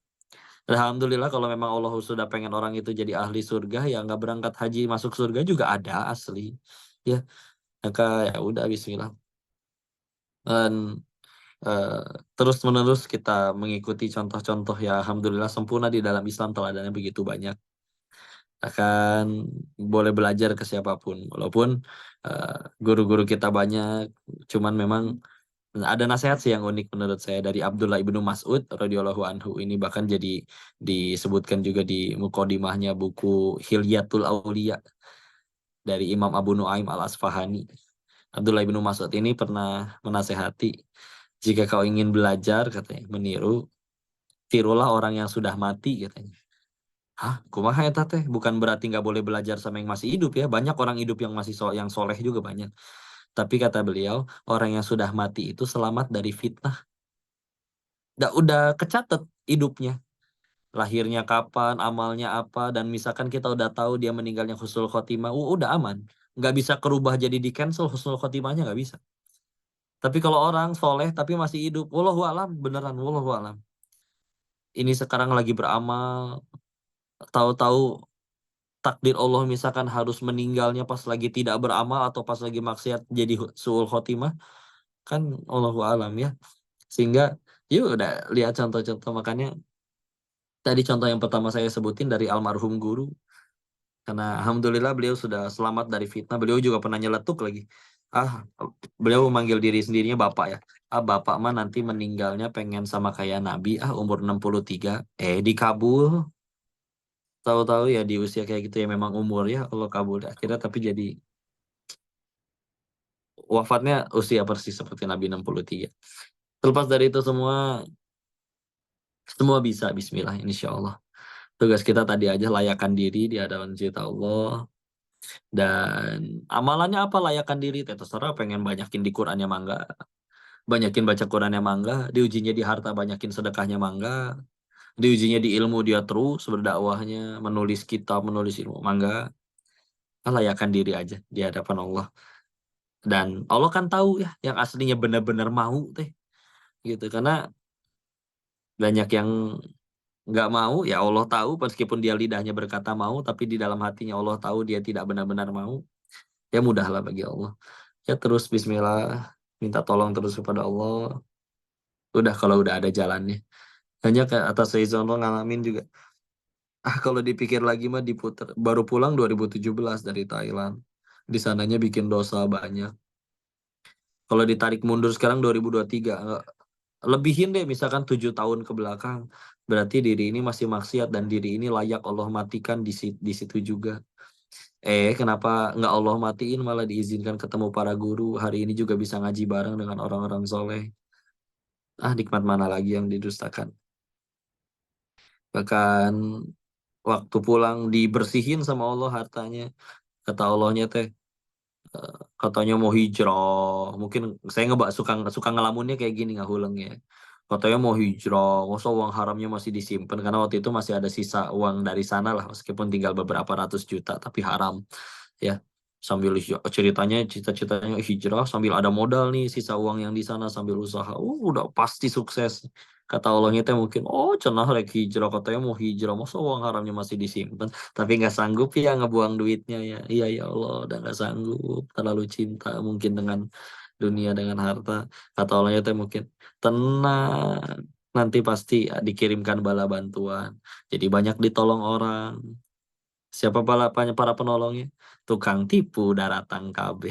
Alhamdulillah kalau memang Allah sudah pengen orang itu jadi ahli surga, ya nggak berangkat haji masuk surga juga ada, asli ya. Maka ya udah, bismillah. Dan terus menerus kita mengikuti contoh-contoh ya, alhamdulillah sempurna di dalam Islam, teladannya begitu banyak. Akan boleh belajar ke siapapun, walaupun guru-guru kita banyak, cuman memang ada nasihat sih yang unik menurut saya dari Abdullah ibnu Mas'ud radhiyallahu anhu. Ini bahkan jadi disebutkan juga di muqaddimahnya buku Hilyatul Auliya dari Imam Abu Nuaim Al-Asfahani. Abdullah ibnu Mas'ud ini pernah menasehati, jika kau ingin belajar, katanya, meniru, tirulah orang yang sudah mati, katanya. Hah, kumaha eta teh? Bukan berarti nggak boleh belajar sama yang masih hidup ya. Banyak orang hidup yang masih yang soleh juga banyak. Tapi kata beliau, orang yang sudah mati itu selamat dari fitnah. Udah kecatat hidupnya. Lahirnya kapan, amalnya apa, dan misalkan kita udah tahu dia meninggalnya husnul khotimah, udah aman. Nggak bisa kerubah jadi di cancel husnul khotimahnya, nggak bisa. Tapi kalau orang soleh tapi masih hidup, wallahu alam, beneran wallahu alam. Ini sekarang lagi beramal, tahu-tahu takdir Allah misalkan harus meninggalnya pas lagi tidak beramal atau pas lagi maksiat jadi suul khotimah, kan Allahu alam ya. Sehingga yuk udah lihat contoh-contoh, makanya tadi contoh yang pertama saya sebutin dari almarhum guru, karena alhamdulillah beliau sudah selamat dari fitnah. Beliau juga pernah nyeletuk lagi, beliau memanggil diri sendirinya bapak ya, bapak mah nanti meninggalnya pengen sama kayak Nabi, umur 63, dikabul tahu-tahu ya di usia kayak gitu ya memang umur ya Allah kabul akhirnya, tapi jadi wafatnya usia persis seperti Nabi 63. Terlepas dari itu semua bisa Bismillah insya Allah. Tugas kita tadi aja layakan diri di hadapan cita Allah. Dan amalannya apa layakan diri? Terserah pengen banyakin di Qurannya mangga. Banyakin baca Qurannya mangga. Diujinya di harta banyakin sedekahnya mangga. Diujinya di ilmu dia terus berdakwahnya. Menulis kitab, menulis ilmu mangga. Layakan diri aja di hadapan Allah. Dan Allah kan tahu ya yang aslinya benar-benar mau teh. Gitu. Karena banyak yang nggak mau, ya Allah tahu meskipun dia lidahnya berkata mau, tapi di dalam hatinya Allah tahu dia tidak benar-benar mau. Ya mudahlah bagi Allah. Ya terus Bismillah, minta tolong terus kepada Allah. Udah kalau udah ada jalannya. Hanya ke atas Seizon ngalamin juga. Kalau dipikir lagi mah diputer. Baru pulang 2017 dari Thailand. Di sananya bikin dosa banyak. Kalau ditarik mundur sekarang 2023, lebihin deh misalkan 7 tahun ke belakang. Berarti diri ini masih maksiat dan diri ini layak Allah matikan di situ juga. Kenapa nggak Allah matiin malah diizinkan ketemu para guru. Hari ini juga bisa ngaji bareng dengan orang-orang soleh. Nikmat mana lagi yang didustakan. Bahkan waktu pulang dibersihin sama Allah hartanya. Kata Allahnya teh, katanya mau hijrah. Mungkin saya suka suka ngelamunnya kayak gini nggak huleng ya. Katanya mau hijrah, masa uang haramnya masih disimpan karena waktu itu masih ada sisa uang dari sana lah, meskipun tinggal beberapa ratus juta tapi haram ya. Sambil ceritanya cita-citanya hijrah sambil ada modal nih sisa uang yang di sana sambil usaha. Udah pasti sukses. Kata Allahnya teh mungkin, cenah rek hijrah, katanya mau hijrah, masa uang haramnya masih disimpan, tapi nggak sanggup ya ngebuang duitnya ya. Iya ya Allah, udah nggak sanggup, terlalu cinta mungkin dengan dunia dengan harta. Kata Allahnya teh mungkin, tenang, nanti pasti dikirimkan bala bantuan. Jadi banyak ditolong orang. Siapa para penolongnya? Tukang tipu daratan KB.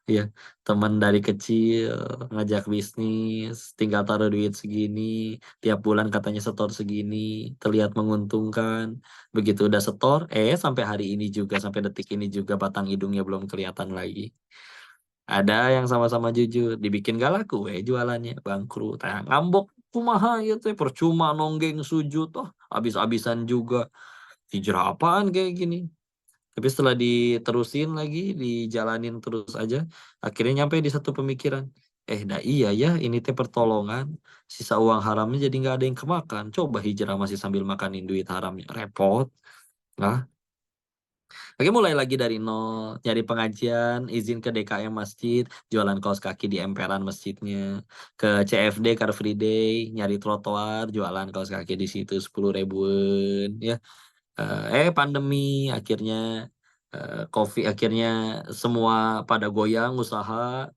Ya, teman dari kecil ngajak bisnis, tinggal taruh duit segini, tiap bulan katanya setor segini, terlihat menguntungkan. Begitu udah setor, sampai hari ini juga, sampai detik ini juga batang hidungnya belum kelihatan lagi. Ada yang sama-sama jujur, dibikin gak laku, jualannya bangkrut. Ngambok kumaha ya teh, percuma nonggeng sujud, habis-habisan juga. Hijrah apaan kayak gini? Tapi setelah diterusin lagi, dijalanin terus aja, akhirnya nyampe di satu pemikiran. Dah iya ya, ini teh pertolongan. Sisa uang haramnya jadi nggak ada yang kemakan. Coba hijrah masih sambil makanin duit haramnya. Repot. Nah, oke mulai lagi dari nol. Nyari pengajian, izin ke DKM masjid, jualan kaos kaki di emperan masjidnya. Ke CFD, Car Free Day, nyari trotoar, jualan kaos kaki di situ 10 ribuan. Ya, pandemi akhirnya, COVID akhirnya semua pada goyang usaha.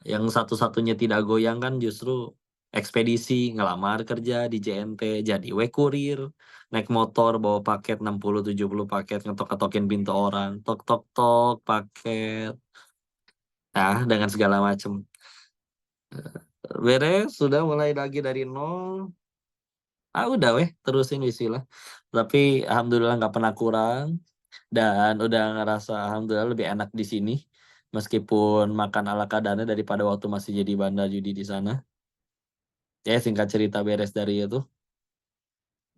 Yang satu-satunya tidak goyang kan justru ekspedisi, ngelamar kerja di JNT jadi kurir, naik motor bawa paket 60-70 paket, ngetok-ketokin pintu orang, tok tok tok paket, dengan segala macam. Beres sudah mulai lagi dari nol. Udah terusin bismillah. Tapi alhamdulillah nggak pernah kurang dan udah ngerasa alhamdulillah lebih enak di sini meskipun makan ala kadarnya daripada waktu masih jadi bandar judi di sana. Ya singkat cerita beres dari itu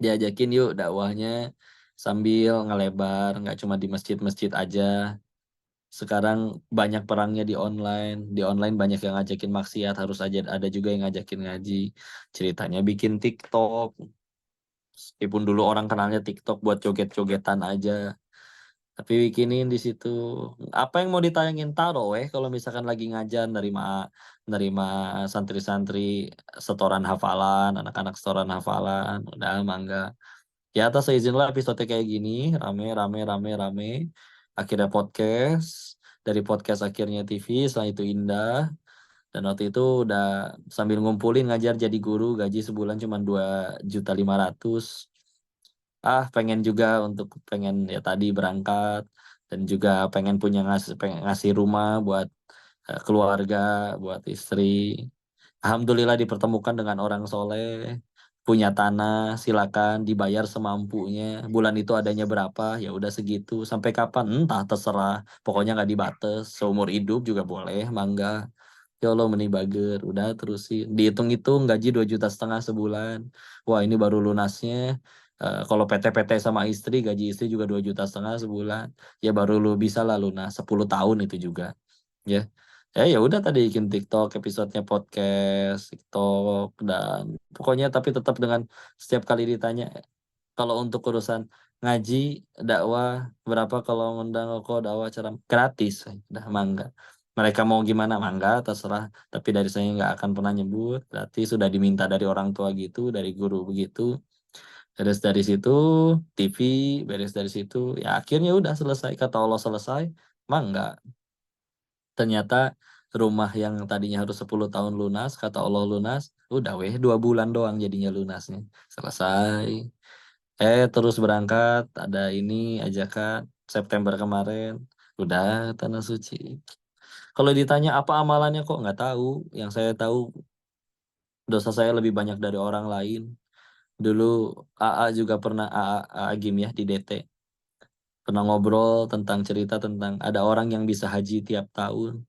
diajakin yuk dakwahnya sambil ngelebar, nggak cuma di masjid-masjid aja. Sekarang banyak perangnya di online. Di online banyak yang ngajakin maksiat, harus aja ada juga yang ngajakin ngaji. Ceritanya bikin TikTok. Meskipun dulu orang kenalnya TikTok buat joget-jogetan aja, tapi bikinin di situ apa yang mau ditayangin taruh kalau misalkan lagi ngajar nerima santri-santri setoran hafalan, anak-anak setoran hafalan, udah mangga. Ya atas izinlah episode kayak gini, rame rame rame rame. Akhirnya podcast, dari podcast akhirnya TV, setelah itu Indah. Dan waktu itu udah sambil ngumpulin ngajar jadi guru, gaji sebulan cuma 2.500.000. Pengen juga pengen ya tadi berangkat dan juga pengen ngasih rumah buat keluarga, buat istri. Alhamdulillah dipertemukan dengan orang soleh, punya tanah silakan dibayar semampunya, bulan itu adanya berapa ya udah segitu, sampai kapan entah terserah, pokoknya nggak dibatas, seumur hidup juga boleh, mangga. Ya Allah meni bager, udah terusin. Dihitung-hitung gaji 2,5 juta sebulan. Wah ini baru lunasnya. Kalau PT-PT sama istri, gaji istri juga 2,5 juta sebulan. Ya baru lu bisa lah lunas 10 tahun itu juga. Ya. Ya udah tadi bikin TikTok, episodenya podcast, TikTok dan pokoknya tapi tetap dengan setiap kali ditanya kalau untuk urusan ngaji, dakwah berapa, kalau ngundang kok dakwah acara gratis, udah mangga. Mereka mau gimana mangga terserah, tapi dari saya nggak akan pernah nyebut. Berarti sudah diminta dari orang tua gitu, dari guru begitu. Beres dari situ TV, beres dari situ ya akhirnya udah selesai, kata Allah selesai, mangga. Ternyata rumah yang tadinya harus 10 tahun lunas, kata Allah lunas, udah 2 bulan doang jadinya lunasnya. Selesai. Terus berangkat, ada ini ajakan September kemarin, udah tanah suci. Kalau ditanya apa amalannya kok nggak tahu. Yang saya tahu dosa saya lebih banyak dari orang lain. Dulu AA juga pernah AA Gim ya di DT. Pernah ngobrol tentang cerita tentang ada orang yang bisa haji tiap tahun.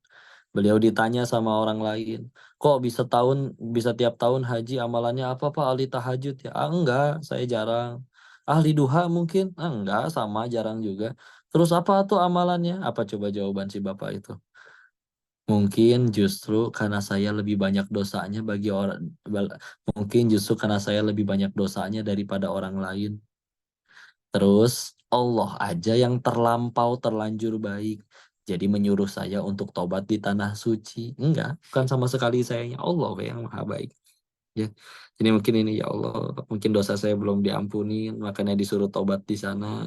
Beliau ditanya sama orang lain, kok bisa tiap tahun haji, amalannya apa Pak? Ahli tahajud ya? Ah enggak, saya jarang. Ahli duha mungkin? Ah enggak, sama jarang juga. Terus apa tuh amalannya? Apa coba jawaban si Bapak itu? Mungkin justru karena saya lebih banyak dosanya mungkin justru karena saya lebih banyak dosanya daripada orang lain. Terus Allah aja yang terlanjur baik. Jadi menyuruh saya untuk tobat di tanah suci. Enggak, bukan sama sekali sayanya Allah yang maha baik. Ya. Jadi mungkin ini ya Allah, mungkin dosa saya belum diampuni, makanya disuruh tobat di sana.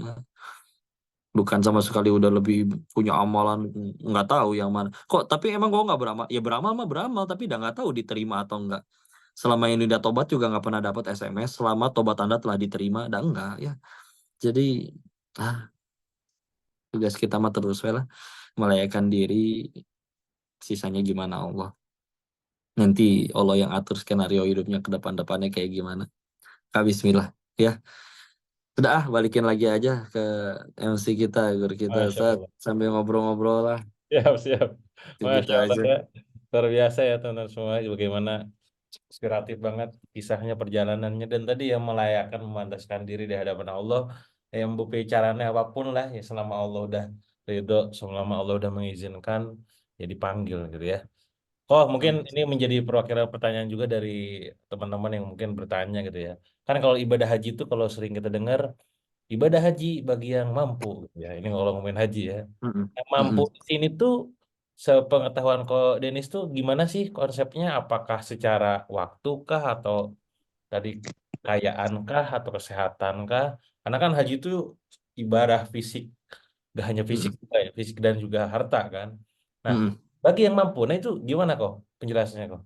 Bukan sama sekali udah lebih punya amalan, nggak tahu yang mana. Kok tapi emang gua nggak beramal? Ya beramal mah beramal, tapi udah nggak tahu diterima atau enggak. Selama ini udah tobat juga nggak pernah dapat SMS. Selama tobat Anda telah diterima, dah enggak ya. Jadi tugas kita mah terus we lah melayakan diri, sisanya gimana Allah. Nanti Allah yang atur skenario hidupnya ke depan-depannya kayak gimana. Kak Bismillah ya. Sudah balikin lagi aja ke MC kita, guru kita Masya saat Allah. sambil ngobrol-ngobrol lah. Siap, siap. Itu gitu Masya Allah aja. ya. Luar biasa ya teman-teman semua. Bagaimana inspiratif banget kisahnya, perjalanannya. Dan tadi yang melayakkan, memandaskan diri di hadapan Allah. Yang berbicaranya apapun lah. Ya selama Allah udah ridho, selama Allah udah mengizinkan, ya dipanggil gitu ya. Oh, mungkin ini menjadi perwakilan pertanyaan juga dari teman-teman yang mungkin bertanya gitu ya. Kan kalau ibadah haji itu kalau sering kita dengar, ibadah haji bagi yang mampu gitu ya. Ini kalau ngomongin haji ya. Mm-mm. Yang mampu Mm-mm. di sini tuh sepengetahuan kok Denis tuh gimana sih konsepnya? Apakah secara waktu kah atau tadi kekayaan kah atau kesehatan kah? Karena kan haji itu ibadah fisik, gak hanya fisik Mm-mm. juga ya, fisik dan juga harta kan. Nah, Mm-mm. bagi yang mampu, nah itu gimana kok penjelasannya kok?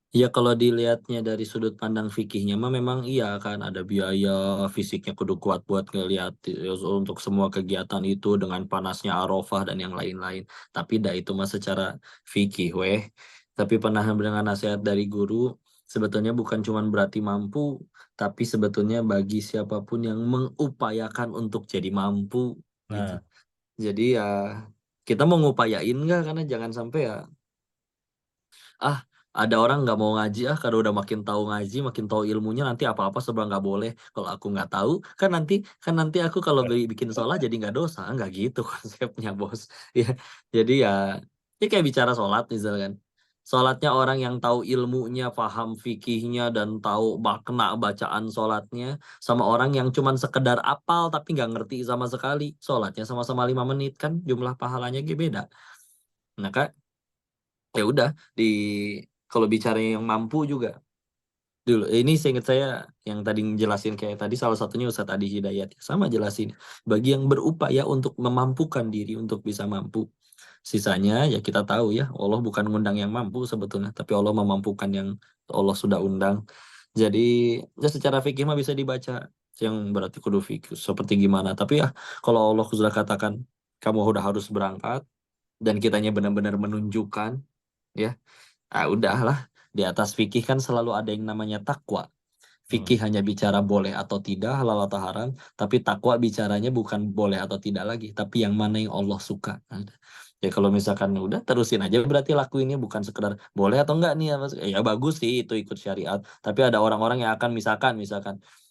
Ya kalau dilihatnya dari sudut pandang fikihnya mah memang iya kan ada biaya fisiknya kudu kuat buat ngeliat untuk semua kegiatan itu dengan panasnya Arafah dan yang lain-lain. Tapi dah itu mah secara fikih weh. Tapi pernah mendengar nasihat dari guru, sebetulnya bukan cuma berarti mampu, tapi sebetulnya bagi siapapun yang mengupayakan untuk jadi mampu gitu. Nah, Jadi ya kita mau ngupayain nggak, karena jangan sampai ya ah ada orang nggak mau ngaji karena udah makin tahu ngaji makin tahu ilmunya, nanti apa-apa serba nggak boleh, kalau aku nggak tahu kan nanti aku kalau bikin sholat jadi nggak dosa, nggak gitu konsepnya bos. Ya jadi ya ini kayak bicara sholat misalkan, sholatnya orang yang tahu ilmunya, paham fikihnya dan tahu makna bacaan sholatnya, sama orang yang cuman sekedar apal tapi nggak ngerti sama sekali, sholatnya sama-sama 5 menit kan jumlah pahalanya beda. Nah kak, ya udah di kalau bicara yang mampu juga dulu ini seingat saya yang tadi jelasin kayak tadi salah satunya Ustadz Adi Hidayat sama jelasin bagi yang berupaya untuk memampukan diri untuk bisa mampu, sisanya ya kita tahu ya Allah bukan ngundang yang mampu sebetulnya, tapi Allah memampukan yang Allah sudah undang. Jadi ya secara fikih mah bisa dibaca yang berarti kudu fikih seperti gimana, tapi ya kalau Allah sudah katakan kamu udah harus berangkat dan kitanya benar-benar menunjukkan ya, udahlah, di atas fikih kan selalu ada yang namanya takwa. Fikih hanya bicara boleh atau tidak, halal atau haram, tapi takwa bicaranya bukan boleh atau tidak lagi, tapi yang mana yang Allah suka. Ya kalau misalkan udah terusin aja berarti lakuinnya bukan sekedar boleh atau enggak nih ya, ya bagus sih itu ikut syariat. Tapi ada orang-orang yang akan misalkan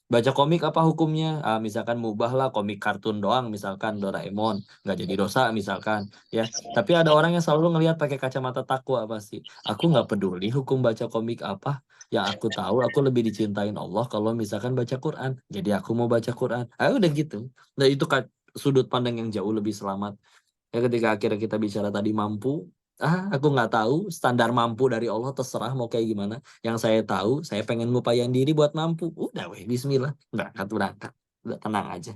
baca komik apa hukumnya? Misalkan mubah lah komik kartun doang, misalkan Doraemon nggak jadi dosa misalkan ya. Tapi ada orang yang selalu ngelihat pakai kacamata takwa pasti. Aku nggak peduli hukum baca komik apa. Yang aku tahu aku lebih dicintain Allah kalau misalkan baca Quran. Jadi aku mau baca Quran. Udah gitu. Nah itu sudut pandang yang jauh lebih selamat. Ya ketika akhirnya kita bicara tadi mampu, aku nggak tahu standar mampu dari Allah terserah mau kayak gimana. Yang saya tahu, saya pengen ngupayain diri buat mampu. Udah weh, Bismillah, berangkat, udah tenang aja.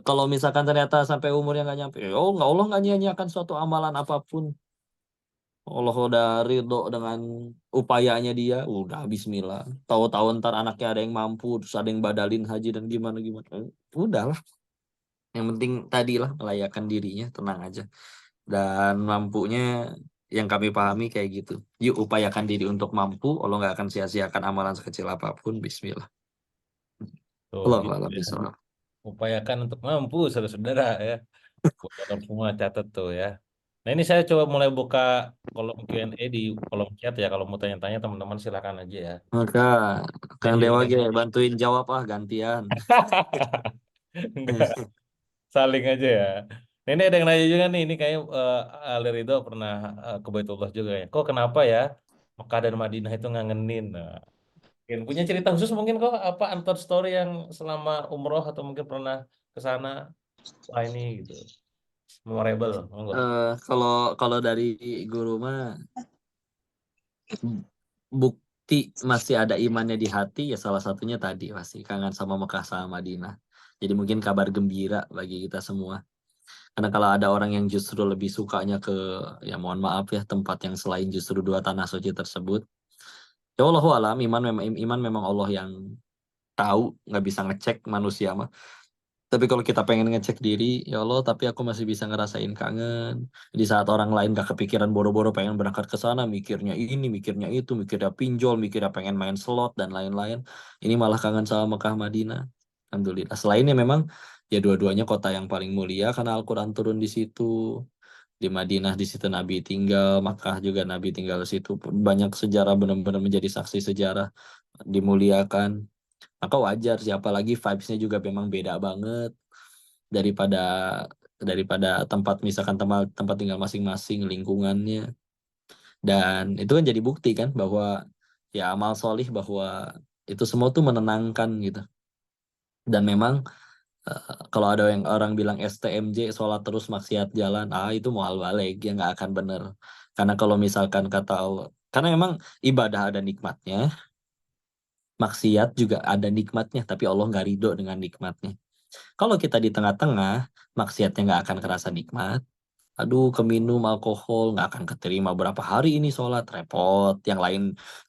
Kalau misalkan ternyata sampai umurnya nggak nyampe, nggak Allah nggak nyanyiakan suatu amalan apapun. Allah udah ridho dengan upayanya dia, udah Bismillah. Tahu-tahu ntar anaknya ada yang mampu, terus ada yang badalin haji dan gimana-gimana. Udahlah, yang penting tadilah melayakan dirinya, tenang aja. Dan mampunya yang kami pahami kayak gitu. Yuk upayakan diri untuk mampu, Allah nggak akan sia-siakan amalan sekecil apapun. Bismillah. Tuh, Allah gitu alam ya. bisawab. Upayakan untuk mampu, saudara-saudara ya. Buat semua catat tuh ya. Nah ini saya coba mulai buka kolom Q&A di kolom chat ya. Kalau mau tanya-tanya teman-teman silakan aja ya. Maka Ini Kang juga Dewa ada ge yang bantuin jawab gantian. enggak, saling aja ya. Nah, ini ada yang nanya juga nih, ini kayak Ali Ridho pernah ke Baitullah juga ya. Kok kenapa ya Mekah dan Madinah itu ngangenin? Nah, mungkin punya cerita khusus mungkin kok apa untold story yang selama umroh atau mungkin pernah ke sana, wah ini gitu, memorable, monggo. Kalau kalau dari guru mah bukti masih ada imannya di hati ya salah satunya tadi pasti kangen sama Mekah sama Madinah. Jadi mungkin kabar gembira bagi kita semua. Karena kalau ada orang yang justru lebih sukanya ke, ya mohon maaf ya, tempat yang selain justru dua tanah suci tersebut. Ya Allahu alam, iman memang Allah yang tahu, nggak bisa ngecek manusia mah. Tapi kalau kita pengen ngecek diri, ya Allah, tapi aku masih bisa ngerasain kangen. Di saat orang lain gak kepikiran boro-boro pengen berangkat ke sana, mikirnya ini, mikirnya itu, mikirnya pinjol, mikirnya pengen main slot dan lain-lain. Ini malah kangen sama Mekah Madinah. Alhamdulillah. Selainnya memang ya dua-duanya kota yang paling mulia karena Al-Quran turun di situ. Di Madinah di situ Nabi tinggal, Makkah juga Nabi tinggal di situ. Banyak sejarah benar-benar menjadi saksi sejarah, dimuliakan. Maka wajar siapa lagi vibes-nya juga memang beda banget daripada daripada tempat misalkan tempat tempat tinggal masing-masing lingkungannya. Dan itu kan jadi bukti kan bahwa ya amal solih bahwa itu semua tuh menenangkan gitu. Dan memang kalau ada yang orang bilang STMJ sholat terus maksiat jalan, itu mual balik ya nggak akan bener. Karena kalau misalkan kata Allah, karena memang ibadah ada nikmatnya, maksiat juga ada nikmatnya, tapi Allah nggak ridho dengan nikmatnya. Kalau kita di tengah-tengah, maksiatnya nggak akan kerasa nikmat. Aduh, keminum alkohol, nggak akan keterima berapa hari ini sholat, repot. Yang lain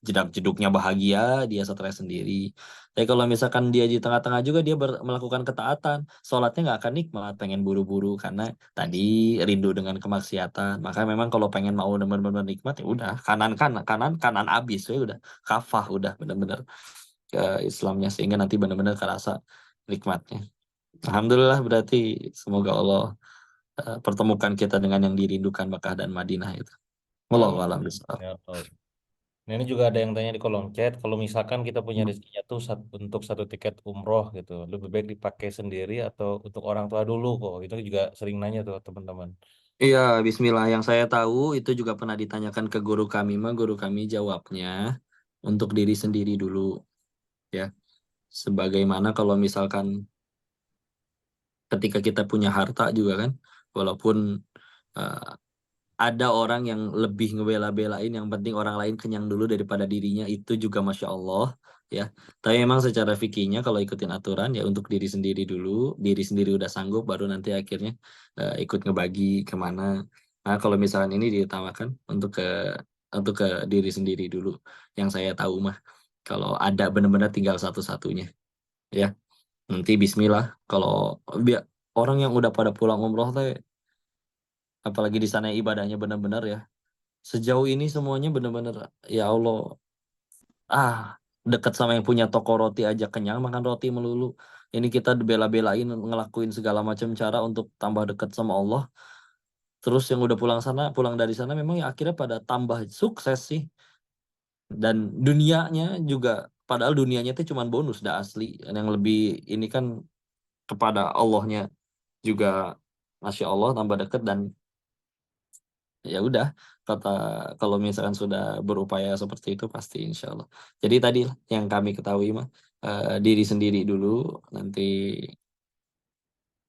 jedak-jeduknya bahagia, dia stres sendiri. Tapi kalau misalkan dia di tengah-tengah juga, dia melakukan ketaatan, sholatnya nggak akan nikmat, pengen buru-buru, karena tadi rindu dengan kemaksiatan. Maka memang kalau pengen mau benar-benar nikmat, ya udah, kanan abis, ya udah, kafah, udah benar-benar ke Islamnya, sehingga nanti benar-benar kerasa nikmatnya. Alhamdulillah berarti semoga Allah pertemukan kita dengan yang dirindukan Mekah dan Madinah itu. Wallahu Amin. a'lam bishawab. Ya Allah. Nah, ini juga ada yang tanya di kolom chat, kalau misalkan kita punya rezekinya tuh untuk satu tiket umroh gitu, lebih baik dipakai sendiri atau untuk orang tua dulu kok. Itu juga sering nanya tuh teman-teman. Iya, Bismillah. Yang saya tahu itu juga pernah ditanyakan ke guru kami, mah guru kami jawabnya untuk diri sendiri dulu, ya. Sebagaimana kalau misalkan ketika kita punya harta juga kan, walaupun eh, ada orang yang lebih ngebela-belain, yang penting orang lain kenyang dulu daripada dirinya, itu juga Masya Allah ya. Tapi memang secara fikihnya kalau ikutin aturan ya untuk diri sendiri dulu, diri sendiri udah sanggup baru nanti akhirnya ikut ngebagi kemana. Nah kalau misalkan ini diutamakan untuk ke diri sendiri dulu, yang saya tahu mah kalau ada benar-benar tinggal satu-satunya ya, nanti Bismillah kalau orang yang udah pada pulang umroh teh, apalagi di sana ibadahnya benar-benar ya. Sejauh ini semuanya benar-benar ya Allah, ah dekat sama yang punya toko roti aja kenyang makan roti melulu. Ini kita bela-belain ngelakuin segala macam cara untuk tambah dekat sama Allah. Terus yang udah pulang dari sana memang ya akhirnya pada tambah sukses sih. Dan dunianya juga, padahal dunianya itu cuma bonus dah asli. Yang lebih ini kan kepada Allahnya juga, Masya Allah tambah dekat. Dan ya udah, kata kalau misalkan sudah berupaya seperti itu pasti insya Allah. Jadi tadi yang kami ketahui mah, diri sendiri dulu, nanti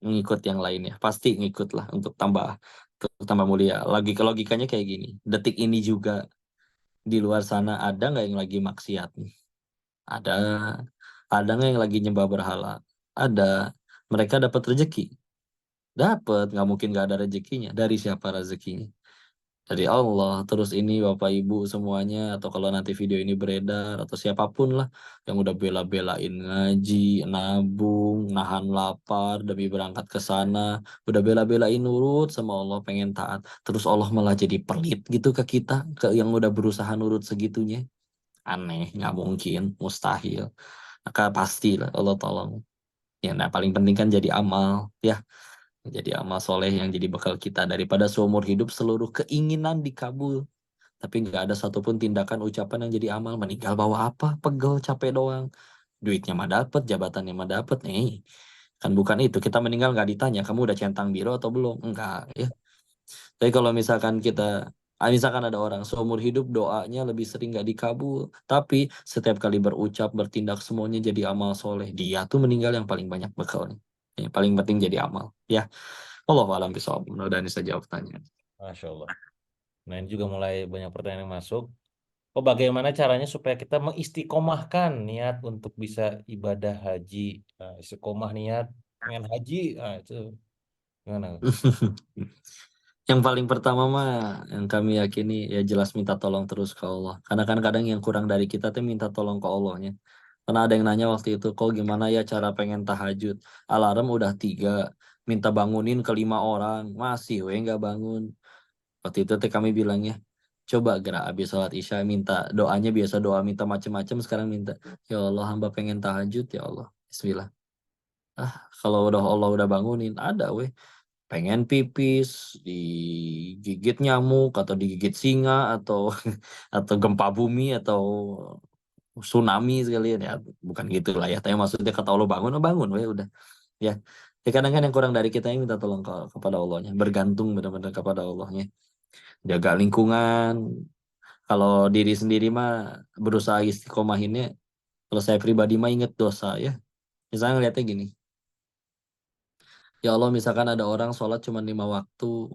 ngikut yang lainnya pasti ngikut lah untuk tambah mulia. Logikanya kayak gini, detik ini juga di luar sana ada nggak yang lagi maksiat? Ada. Ada nggak yang lagi nyembah berhala? Ada. Mereka dapat rezeki? Dapat. Nggak mungkin nggak ada rezekinya. Dari siapa rezekinya? Dari Allah. Terus ini Bapak Ibu semuanya, atau kalau nanti video ini beredar, atau siapapun lah yang udah bela-belain ngaji, nabung, nahan lapar demi berangkat ke sana, udah bela-belain nurut sama Allah, pengen taat. Terus Allah malah jadi pelit gitu ke kita, ke yang udah berusaha nurut segitunya. Aneh, nggak mungkin, mustahil. Maka pastilah Allah tolong. Ya, nah paling penting kan jadi amal, ya. Jadi amal soleh yang jadi bekal kita, daripada seumur hidup seluruh keinginan dikabul, tapi nggak ada satupun tindakan ucapan yang jadi amal. Meninggal bawa apa? Pegel, capek doang. Duitnya mah dapet, jabatannya mah dapet. Kan bukan itu. Kita meninggal nggak ditanya, kamu udah centang biru atau belum? Enggak, ya. Tapi kalau misalkan misalkan ada orang seumur hidup doanya lebih sering nggak dikabul, tapi setiap kali berucap, bertindak semuanya jadi amal soleh. Dia tuh meninggal yang paling banyak bekalnya. Yang paling penting jadi amal. Ya, Allah alam bisawab. Mudah-mudahan bisa jawab tanya. Masya Allah. Nah ini juga mulai banyak pertanyaan yang masuk. Oh, bagaimana caranya supaya kita mengistiqomahkan niat untuk bisa ibadah haji? Nah, istiqomah niat pengen haji, nah, itu gimana? Yang paling pertama mah yang kami yakini ya jelas minta tolong terus ke Allah. Karena kan kadang yang kurang dari kita tuh minta tolong ke Allahnya. Karena ada yang nanya waktu itu, kok gimana ya cara pengen tahajud? Alarm udah 3, minta bangunin ke 5 orang, masih we nggak bangun. Waktu itu teh kami bilangnya, coba gerak habis sholat isya minta doanya, biasa doa minta macem-macem, sekarang minta, ya Allah hamba pengen tahajud ya Allah. Bismillah. Kalau Allah udah bangunin, ada weh. Pengen pipis, digigit nyamuk, atau digigit singa, atau atau gempa bumi, atau tsunami sekalian ya, bukan gitu lah ya. Tapi maksudnya kata Allah bangun, oh bangun, weh udah. Ya, ya kadang kan yang kurang dari kita yang minta tolong kepada Allahnya, bergantung benar-benar kepada Allahnya. Jaga lingkungan. Kalau diri sendiri mah berusaha istiqomahinnya. Kalau saya pribadi mah inget dosa ya. Misalnya ngeliatnya gini, ya Allah misalkan ada orang sholat cuma 5 waktu,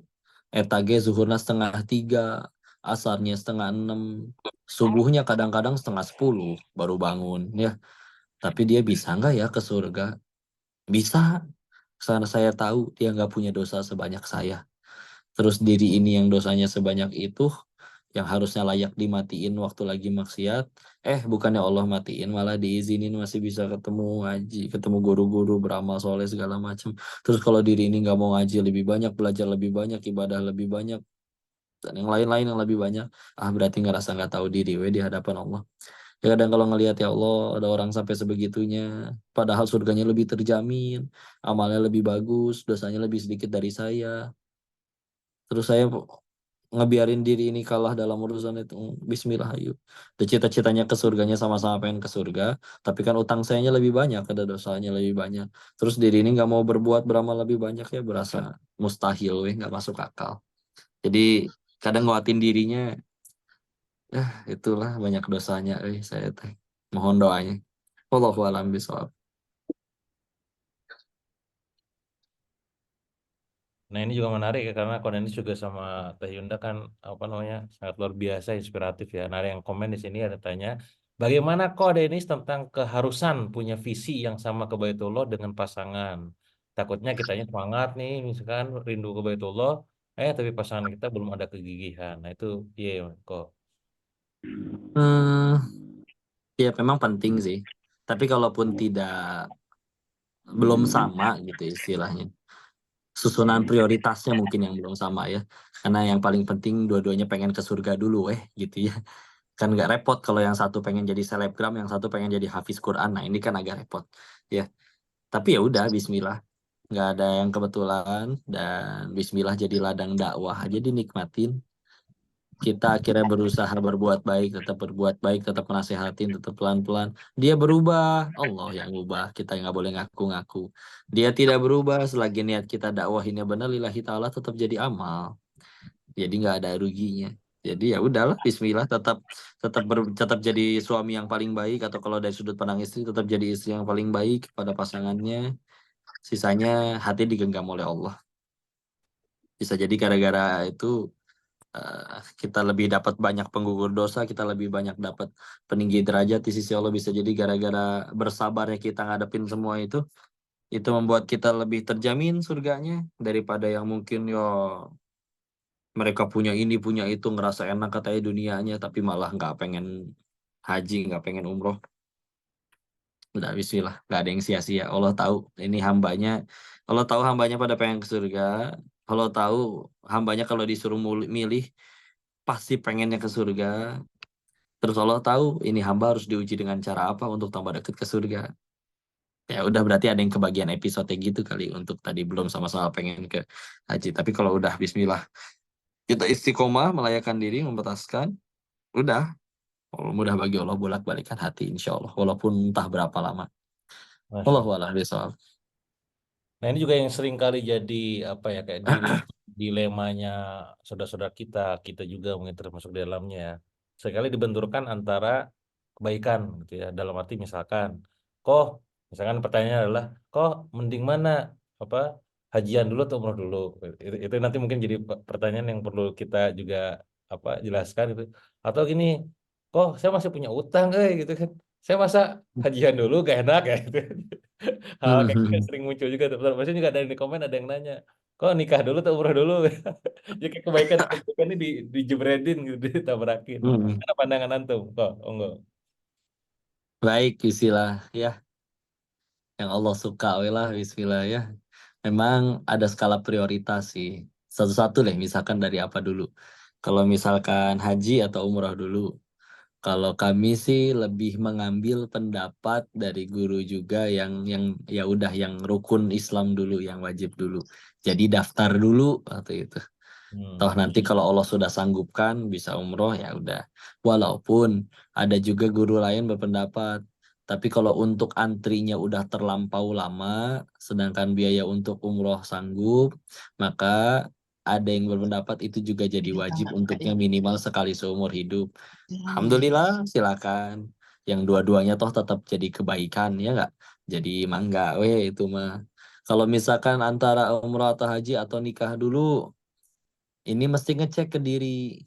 etage zuhurnya 2:30, asarnya 5:30, subuhnya kadang-kadang 9:30 baru bangun ya. Tapi dia bisa nggak ya ke surga? Bisa, karena saya tahu dia nggak punya dosa sebanyak saya. Terus diri ini yang dosanya sebanyak itu, yang harusnya layak dimatiin waktu lagi maksiat, bukannya Allah matiin, malah diizinin masih bisa ketemu ngaji, ketemu guru-guru, beramal soleh segala macam. Terus kalau diri ini nggak mau ngaji lebih banyak, belajar lebih banyak, ibadah lebih banyak, dan yang lain-lain yang lebih banyak, berarti ngerasa nggak tahu diri di hadapan Allah. Ya kadang kalau ngelihat ya Allah ada orang sampai sebegitunya, padahal surganya lebih terjamin, amalnya lebih bagus, dosanya lebih sedikit dari saya. Terus saya ngebiarin diri ini kalah dalam urusan itu. Bismillah, ayo. Dan cita-citanya ke surganya, sama-sama pengen ke surga, tapi kan utang sayanya lebih banyak, ada dosanya lebih banyak. Terus diri ini nggak mau berbuat beramal lebih banyak, ya berasa mustahil, nggak masuk akal. Jadi kadang nguatin dirinya, itulah banyak dosanya, saya teh. Mohon doanya. Wallahu a'lam bishawab. Nah ini juga menarik ya, karena Kodenis juga sama Teh Yunda kan apa namanya sangat luar biasa inspiratif ya. Nah ada yang komen di sini ada tanya, bagaimana Kodenis tentang keharusan punya visi yang sama ke Baitullah dengan pasangan? Takutnya kitanya semangat nih, misalkan rindu ke Baitullah, tapi pasangan kita belum ada kegigihan. Nah itu iya kok. Hmm, ya memang penting sih. Tapi kalaupun belum sama gitu istilahnya, susunan prioritasnya mungkin yang belum sama ya. Karena yang paling penting dua-duanya pengen ke surga dulu gitu ya. Kan nggak repot kalau yang satu pengen jadi selebgram, yang satu pengen jadi hafiz Quran. Nah, ini kan agak repot. Ya, tapi ya udah Bismillah. Nggak ada yang kebetulan, dan Bismillah jadi ladang dakwah aja dinikmatin. Kita akhirnya berusaha berbuat baik, tetap menasehatin, tetap pelan-pelan. Dia berubah, Allah yang ubah. Kita nggak boleh ngaku-ngaku. Dia tidak berubah selagi niat kita dakwahinnya benar, lillahi ta'ala, tetap jadi amal. Jadi nggak ada ruginya. Jadi ya udahlah, Bismillah, tetap jadi suami yang paling baik, atau kalau dari sudut pandang istri, tetap jadi istri yang paling baik kepada pasangannya. Sisanya hati digenggam oleh Allah. Bisa jadi gara-gara itu kita lebih dapat banyak penggugur dosa, kita lebih banyak dapat peninggi derajat di sisi Allah. Bisa jadi gara-gara bersabarnya kita ngadepin semua itu membuat kita lebih terjamin surganya daripada yang mungkin mereka punya ini punya itu, ngerasa enak katanya dunianya, tapi malah nggak pengen haji, nggak pengen umroh. Udah Bismillah, nggak ada yang sia-sia. Allah tahu ini hambanya, Allah tahu hambanya pada pengen ke surga. Allah tahu hambanya kalau disuruh milih pasti pengennya ke surga. Terus Allah tahu ini hamba harus diuji dengan cara apa untuk tambah dekat ke surga. Ya udah, berarti ada yang kebagian episode gitu kali untuk tadi belum sama-sama pengen ke haji. Tapi kalau udah Bismillah, kita istiqomah melayakkan diri, membataskan, udah. Allah mudah bagi Allah bolak-balikan hati insya Allah. Walaupun entah berapa lama. Masya Wallahu Allah. a'lam bishawab. Nah ini juga yang sering kali jadi apa ya, kayak dilemanya saudara-saudara kita juga mungkin termasuk di dalamnya. Sekali dibenturkan antara kebaikan gitu ya. Dalam arti misalkan, misalkan pertanyaannya adalah, mending mana, apa, hajian dulu atau umroh dulu? Itu nanti mungkin jadi pertanyaan yang perlu kita juga apa jelaskan gitu. Atau gini, saya masih punya utang, gitu kan. Saya masa hajian dulu gak enak ya gitu. Hal kayak gitu sering muncul juga tuh. Maksudnya juga ada yang di komen, ada yang nanya, nikah dulu atau umroh dulu? Jadi kayak kebaikan ini dijebredin gitu, ditabrakin. Mana pandangan antum? Enggak. Baik, istilah ya yang Allah suka lah, Bismillah ya. Memang ada skala prioritas sih. Satu-satu deh, misalkan dari apa dulu. Kalau misalkan haji atau umroh dulu. Kalau kami sih lebih mengambil pendapat dari guru juga yang ya udah, yang rukun Islam dulu, yang wajib dulu. Jadi daftar dulu waktu itu. Toh nanti kalau Allah sudah sanggupkan bisa umroh, ya udah. Walaupun ada juga guru lain berpendapat, tapi kalau untuk antrinya udah terlampau lama, sedangkan biaya untuk umroh sanggup, maka ada yang berpendapat itu juga jadi wajib untuknya minimal sekali seumur hidup. Alhamdulillah, silakan. Yang dua-duanya toh tetap jadi kebaikan, ya nggak? Jadi mangga, itu mah. Kalau misalkan antara umroh atau haji atau nikah dulu, ini mesti ngecek ke diri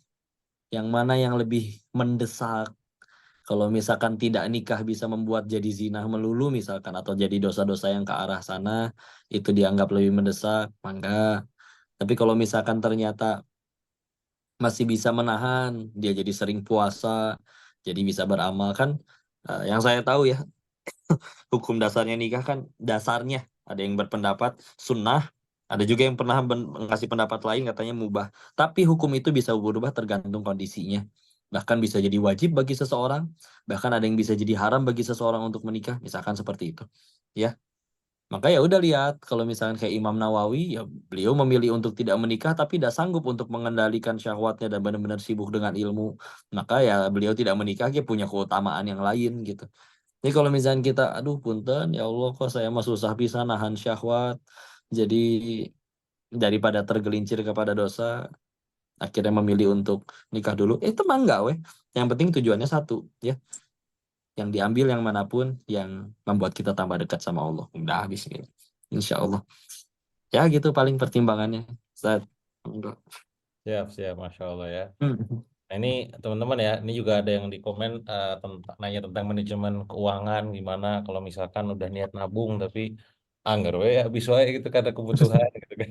yang mana yang lebih mendesak. Kalau misalkan tidak nikah bisa membuat jadi zina melulu misalkan, atau jadi dosa-dosa yang ke arah sana, itu dianggap lebih mendesak, mangga. Tapi kalau misalkan ternyata masih bisa menahan, dia jadi sering puasa, jadi bisa beramal kan. Yang saya tahu ya, hukum dasarnya nikah kan dasarnya ada yang berpendapat sunnah, ada juga yang pernah ngasih pendapat lain katanya mubah. Tapi hukum itu bisa berubah tergantung kondisinya. Bahkan bisa jadi wajib bagi seseorang, bahkan ada yang bisa jadi haram bagi seseorang untuk menikah, misalkan seperti itu. Ya, maka ya udah lihat, kalau misalkan kayak Imam Nawawi, ya beliau memilih untuk tidak menikah tapi tidak sanggup untuk mengendalikan syahwatnya dan benar-benar sibuk dengan ilmu. Maka ya beliau tidak menikah, dia punya keutamaan yang lain gitu. Jadi kalau misalnya kita, aduh punten, ya Allah kok saya mah susah bisa nahan syahwat. Jadi daripada tergelincir kepada dosa, akhirnya memilih untuk nikah dulu. Itu mah enggak weh. Yang penting tujuannya satu, ya. Yang diambil yang manapun yang membuat kita tambah dekat sama Allah. Udah habis gitu. Insya Allah. Ya gitu paling pertimbangannya. Ustaz. Enggak. Siap, Masya Allah ya. Hmm. Nah ini teman-teman ya, ini juga ada yang di komen nanya tentang manajemen keuangan, gimana kalau misalkan udah niat nabung tapi anggar we habis wae gitu karena kebutuhan gitu kan.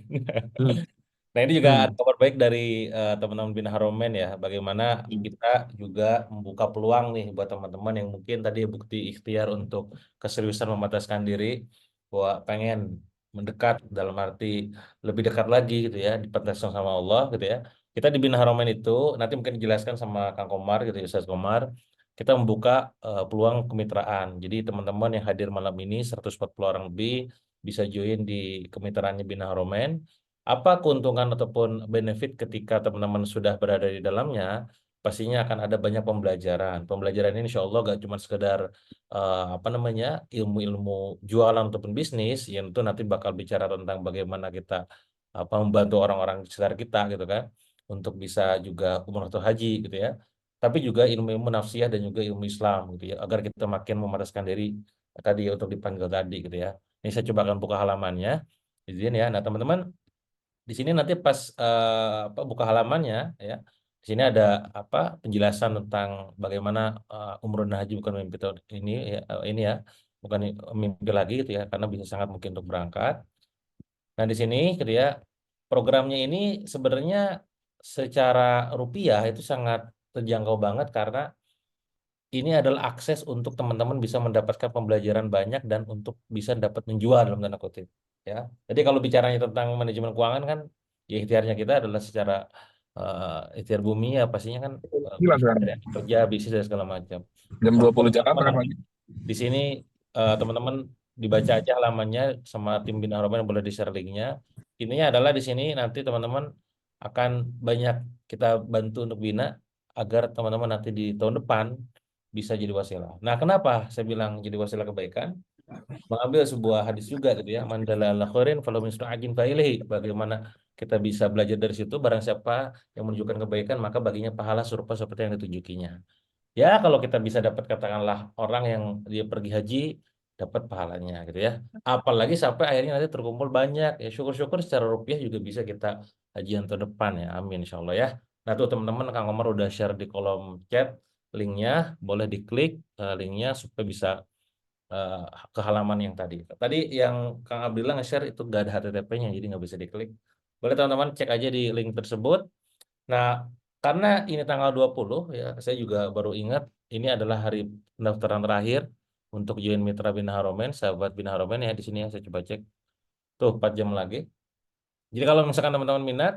Hmm. Nah ini juga ada Hmm. kabar baik dari teman-teman Bina Haromen ya, bagaimana kita juga membuka peluang nih buat teman-teman yang mungkin tadi bukti ikhtiar untuk keseriusan memataskan diri, bahwa pengen mendekat dalam arti lebih dekat lagi gitu ya, dipertemukan sama Allah gitu ya. Kita di Bina Haromen itu nanti mungkin dijelaskan sama Kang Komar gitu ya, Ustaz Komar. Kita membuka peluang kemitraan. Jadi teman-teman yang hadir malam ini 140 orang lebih bisa join di kemitraannya Bina Haromen. Apa keuntungan ataupun benefit ketika teman-teman sudah berada di dalamnya? Pastinya akan ada banyak pembelajaran. Pembelajaran ini insya Allah gak cuma sekedar apa namanya ilmu-ilmu jualan ataupun bisnis, yang itu nanti bakal bicara tentang bagaimana kita apa membantu orang-orang di sekitar kita gitu kan, untuk bisa juga umroh atau haji gitu ya. Tapi juga ilmu-ilmu nafsiyah dan juga ilmu Islam gitu ya, agar kita makin memantaskan diri tadi untuk dipanggil tadi gitu ya. Ini saya coba akan buka halamannya, izin ya. Nah teman-teman, di sini nanti pas apa buka halamannya ya, di sini ada apa penjelasan tentang bagaimana umroh dan haji bukan mimpi ini ya, ini ya, bukan mimpi lagi gitu ya, karena bisa sangat mungkin untuk berangkat. Nah, di sini gitu ya, programnya ini sebenarnya secara rupiah itu sangat terjangkau banget karena ini adalah akses untuk teman-teman bisa mendapatkan pembelajaran banyak dan untuk bisa dapat menjual dalam tanda kutip. Ya, jadi kalau bicaranya tentang manajemen keuangan kan, ya ikhtiarnya kita adalah secara ikhtiar bumi ya pastinya kan Gila, bisa Bang. ya, kerja, bisnis dan segala macam. Jam Nah, 20 Jakarta teman-teman, kan pagi. di sini teman-teman dibaca aja halamannya sama tim Bina Haromen, boleh di-share linknya. Intinya adalah di sini nanti teman-teman akan banyak kita bantu untuk bina agar teman-teman nanti di tahun depan bisa jadi wasilah. Nah, kenapa saya bilang jadi wasilah kebaikan? Mengambil sebuah hadis juga gitu ya, mandala ala khairin falahu mislu ajin failihi. Bagaimana kita bisa belajar dari situ, barang siapa yang menunjukkan kebaikan maka baginya pahala serupa seperti yang ditunjukinya. Ya, kalau kita bisa dapat katakanlah orang yang dia pergi haji dapat pahalanya gitu ya. Apalagi sampai akhirnya nanti terkumpul banyak ya, syukur-syukur secara rupiah juga bisa kita hajian tahun depan ya. Amin insya Allah ya. Nah, tuh teman-teman Kang Omar udah share di kolom chat linknya, boleh diklik linknya supaya bisa eh, ke halaman yang tadi. Tadi yang Kang Abdillah nge-share itu gak ada HTTP-nya jadi nggak bisa diklik. Boleh teman-teman cek aja di link tersebut. Nah, karena ini tanggal 20 ya, saya juga baru ingat ini adalah hari pendaftaran terakhir untuk join Mitra Bina Haromen, sahabat Bina Haromen ya, di sini ya saya coba cek. Tuh 4 jam lagi. Jadi kalau misalkan teman-teman minat,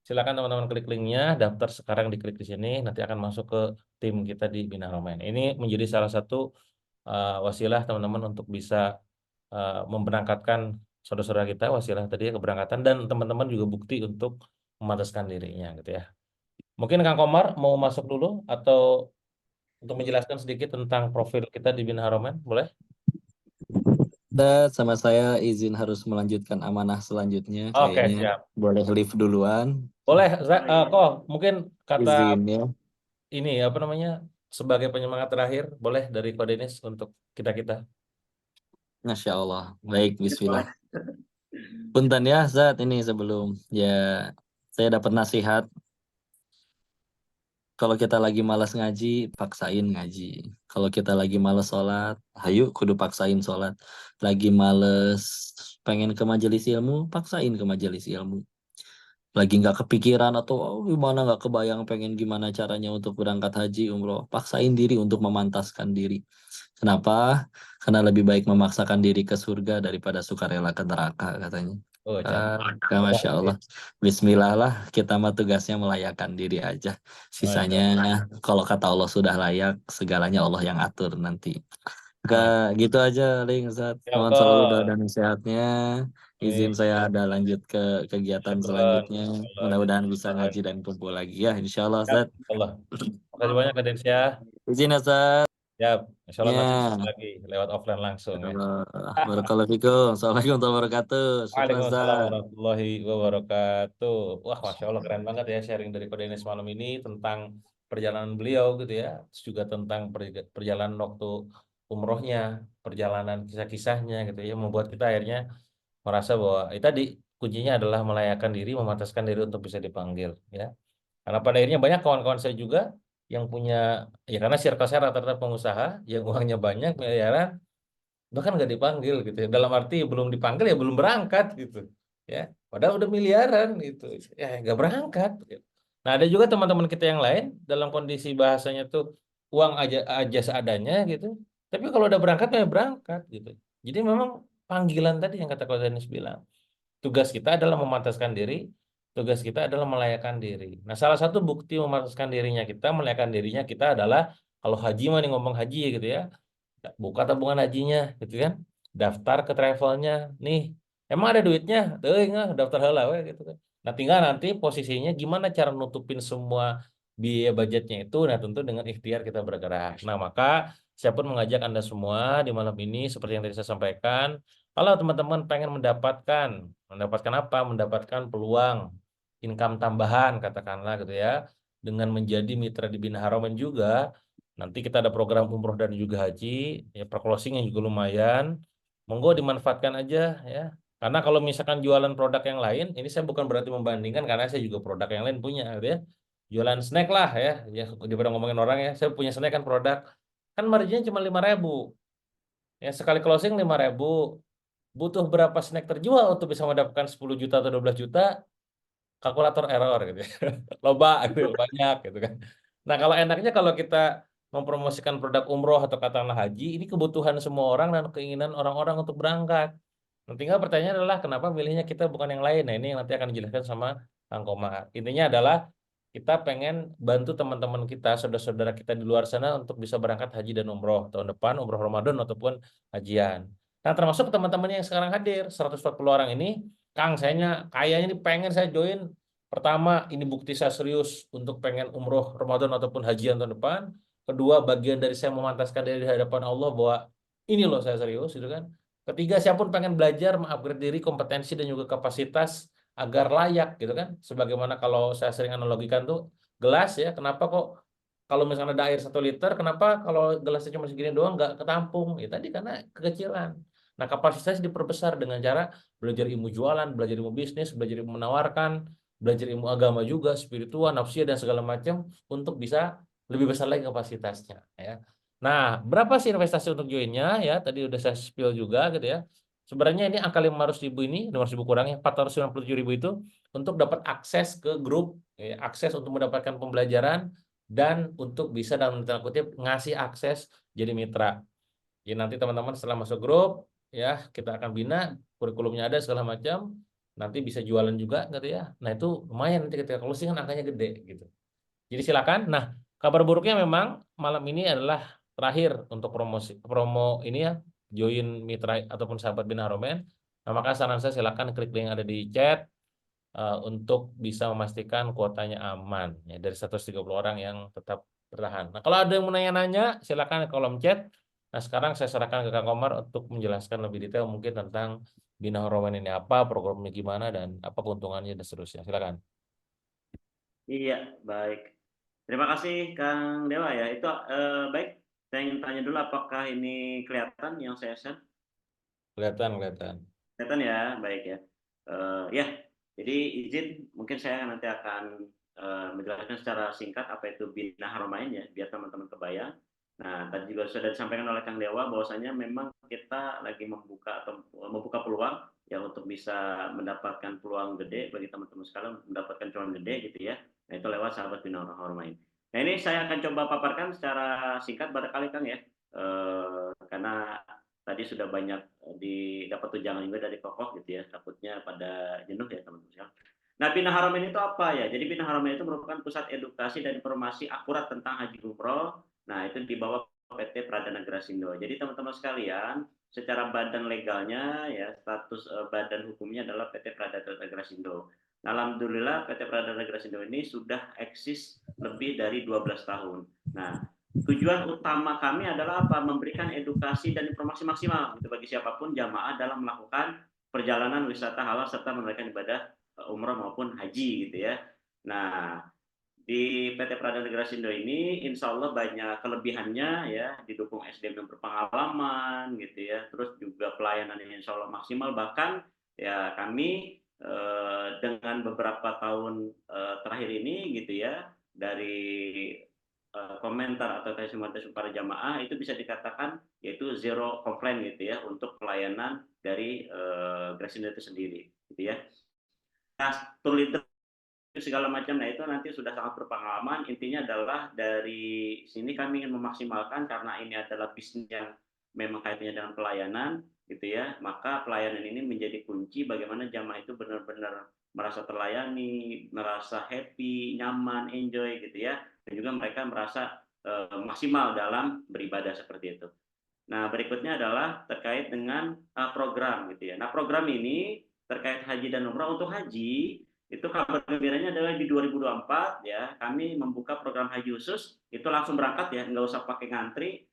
silakan teman-teman klik linknya, daftar sekarang, diklik di sini, nanti akan masuk ke tim kita di Bina Haromen. Ini menjadi salah satu wasilah teman-teman untuk bisa memberangkatkan saudara-saudara kita, wasilah tadi ya, keberangkatan, dan teman-teman juga bukti untuk memantaskan dirinya gitu ya. Mungkin Kang Komar mau masuk dulu atau untuk menjelaskan sedikit tentang profil kita di Bina Haromen, boleh? Ustaz, sama saya izin harus melanjutkan amanah selanjutnya. Oke, Kayaknya siap. boleh live duluan. Boleh, kok mungkin kata Izin ya. ini apa namanya sebagai penyemangat terakhir, boleh dari Ko Denis untuk kita-kita. Masya Allah. Baik, bismillah. Punten ya, Zat, ini sebelum ya saya dapat nasihat. Kalau kita lagi malas ngaji, paksain ngaji. Kalau kita lagi malas sholat, hayu kudu paksain sholat. Lagi males pengen ke majelis ilmu, paksain ke majelis ilmu. Lagi nggak kepikiran atau gimana nggak kebayang pengen gimana caranya untuk berangkat haji umroh, paksain diri untuk memantaskan diri. Kenapa? Karena lebih baik memaksakan diri ke surga daripada sukarela ke neraka katanya. Oh, cantik. Masya Allah. Bismillah lah, kita mah tugasnya melayakkan diri aja. Sisanya kalau kata Allah sudah layak, segalanya Allah yang atur nanti. Gitu aja, Ling, Ustaz. Ya, Mohon Ko. selalu doa dan sehatnya. Izin Amin. saya ada lanjut ke kegiatan Syukur, selanjutnya. Allah. Mudah-mudahan bisa ngaji dan kumpul lagi ya, insya Allah, Ustaz. Allah. Makasih banyak Kak Dens ya. Izin ya, Ustaz. Ya, insya Allah nanti Ya. ketemu lagi lewat offline langsung ya. Barakallahu fikum. Assalamualaikum warahmatullahi wabarakatuh. Syukran, Waalaikumsalam Ustaz. warahmatullahi wabarakatuh. Wah, Masya Allah keren banget ya sharing dari Ko Denis malam ini tentang perjalanan beliau gitu ya. Terus juga tentang perjalanan waktu umrohnya, perjalanan kisah-kisahnya gitu ya. Membuat kita akhirnya merasa bahwa itu tadi kuncinya adalah melayakkan diri, memantaskan diri untuk bisa dipanggil ya. Karena pada akhirnya banyak kawan-kawan saya juga yang punya, ya karena circle saya rata-rata pengusaha yang uangnya banyak miliaran, bahkan nggak dipanggil gitu ya. Dalam arti belum dipanggil ya belum berangkat gitu ya. Padahal udah miliaran gitu ya, nggak berangkat gitu. Nah, ada juga teman-teman kita yang lain dalam kondisi bahasanya tuh uang aja seadanya gitu, tapi kalau udah berangkat ya berangkat gitu. Jadi memang panggilan tadi yang kata Ko Denis bilang, tugas kita adalah memantaskan diri tugas kita adalah melayakkan diri. Nah, salah satu bukti memantaskan melayakkan dirinya kita adalah kalau haji mah nih ngomong haji gitu ya, buka tabungan hajinya gitu kan, daftar ke travelnya nih, emang ada duitnya, nggak daftar heula we gitu kan. Nah, tinggal nanti posisinya gimana cara nutupin semua biaya budgetnya itu, nah tentu dengan ikhtiar kita bergerak. Nah, maka saya pun mengajak Anda semua di malam ini seperti yang tadi saya sampaikan, kalau teman-teman pengen mendapatkan apa? Mendapatkan peluang income tambahan katakanlah gitu ya, dengan menjadi mitra di Bina Haromen juga. Nanti kita ada program umroh dan juga haji, ya per closing yang juga lumayan. Monggo dimanfaatkan aja ya. Karena kalau misalkan jualan produk yang lain, ini saya bukan berarti membandingkan karena saya juga produk yang lain punya gitu ya. Jualan snack lah ya, ya daripada ngomongin orang ya. Saya punya snack kan produk, kan marginnya cuma 5.000. Ya sekali closing 5.000. Butuh berapa snack terjual untuk bisa mendapatkan 10 juta atau 12 juta? Kalkulator error gitu ya. Loba gitu, banyak gitu kan. Nah, kalau enaknya kalau kita mempromosikan produk umroh atau katakanlah haji, ini kebutuhan semua orang dan keinginan orang-orang untuk berangkat. Nah, tinggal pertanyaannya adalah kenapa milihnya kita bukan yang lain. Nah, ini yang nanti akan dijelaskan sama Kang Komar. Intinya adalah kita pengen bantu teman-teman kita, saudara-saudara kita di luar sana untuk bisa berangkat haji dan umroh tahun depan, umroh Ramadan ataupun hajian. Nah, termasuk teman-teman yang sekarang hadir, 140 orang ini, Kang, kayaknya ini pengen saya join. Pertama, ini bukti saya serius untuk pengen umroh Ramadan ataupun hajian tahun depan. Kedua, bagian dari saya memantaskan diri di hadapan Allah bahwa ini loh saya serius, gitu kan. Ketiga, saya pun pengen belajar, mengupgrade diri, kompetensi dan juga kapasitas agar layak, gitu kan. Sebagaimana kalau saya sering analogikan tuh gelas ya, kenapa kok kalau misalnya ada air 1 liter, kenapa kalau gelasnya cuma segini doang nggak ketampung? Ya tadi karena kekecilan. Nah, kapasitas diperbesar dengan cara belajar ilmu jualan, belajar ilmu bisnis, belajar ilmu menawarkan, belajar ilmu agama juga, spiritual, nafsiyah dan segala macam untuk bisa lebih besar lagi kapasitasnya ya. Nah, berapa sih investasi untuk joinnya ya? Tadi udah saya spill juga gitu ya. Sebenarnya ini angka 500.000 ini, 500.000 kurangnya 497.000 itu untuk dapat akses ke grup, ya, akses untuk mendapatkan pembelajaran dan untuk bisa dalam tanda kutip ngasih akses jadi mitra. Ya nanti teman-teman setelah masuk grup ya kita akan bina kurikulumnya ada segala macam, nanti bisa jualan juga gitu ya. Nah itu lumayan nanti ketika closing kan angkanya gede gitu. Jadi silakan. Nah kabar buruknya memang malam ini adalah terakhir untuk promo ini ya, join mitra ataupun sahabat Bina Haromen. Nah maka saran saya silakan klik link yang ada di chat untuk bisa memastikan kuotanya aman ya dari 130 orang yang tetap bertahan. Nah, kalau ada yang mau nanya-nanya silakan ke kolom chat. Nah, sekarang saya serahkan ke Kang Komar untuk menjelaskan lebih detail mungkin tentang Bina Haromen ini apa, programnya gimana dan apa keuntungannya dan seterusnya. Silakan. Iya, baik. Terima kasih Kang Dewa ya. Itu baik. Saya ingin tanya dulu apakah ini kelihatan yang saya share? Kelihatan. Kelihatan ya, baik ya. Ya, jadi izin mungkin saya nanti akan menjelaskan secara singkat apa itu Bina Haromain ya, biar teman-teman kebayang. Nah, tadi juga sudah disampaikan oleh Kang Dewa bahwasanya memang kita lagi membuka peluang ya untuk bisa mendapatkan peluang gede bagi teman-teman sekalian mendapatkan cuan gede gitu ya. Nah, itu lewat sahabat Bina Haromain. Nah, ini saya akan coba paparkan secara singkat barangkali Kang ya. Karena tadi sudah banyak didapat tunjangan juga dari tokoh gitu ya, takutnya pada jenuh ya teman-teman. Nah, Bina Haromen itu apa ya? Jadi Bina Haromen itu merupakan pusat edukasi dan informasi akurat tentang haji umroh. Nah, itu di bawah PT Pradana Grasindo. Jadi teman-teman sekalian, secara badan legalnya ya status badan hukumnya adalah PT Pradana Grasindo. Nah, alhamdulillah PT Pradana Grasindo ini sudah eksis lebih dari 12 tahun. Nah, tujuan utama kami adalah apa? Memberikan edukasi dan informasi maksimal gitu bagi siapapun jamaah dalam melakukan perjalanan wisata halal serta menunaikan ibadah umrah maupun haji gitu ya. Nah, di PT Pradana Grasindo ini insya Allah banyak kelebihannya ya, didukung SDM yang berpengalaman gitu ya, terus juga pelayanan yang insya Allah maksimal, bahkan ya kami dengan beberapa tahun terakhir ini gitu ya, dari komentar atau testimoni para jamaah itu bisa dikatakan yaitu zero complaint gitu ya untuk pelayanan dari Grasindo itu sendiri gitu ya. Nah, tour leader segala macam, nah itu nanti sudah sangat berpengalaman. Intinya adalah dari sini kami ingin memaksimalkan karena ini adalah bisnis yang memang kaitannya dengan pelayanan gitu ya, maka pelayanan ini menjadi kunci bagaimana jamaah itu benar-benar merasa terlayani, merasa happy, nyaman, enjoy gitu ya, dan juga mereka merasa maksimal dalam beribadah seperti itu. Nah, berikutnya adalah terkait dengan program gitu ya. Nah, program ini terkait haji dan umrah. Untuk haji itu kabar gembiranya adalah di 2024 ya, kami membuka program haji khusus, itu langsung berangkat ya, nggak usah pakai ngantri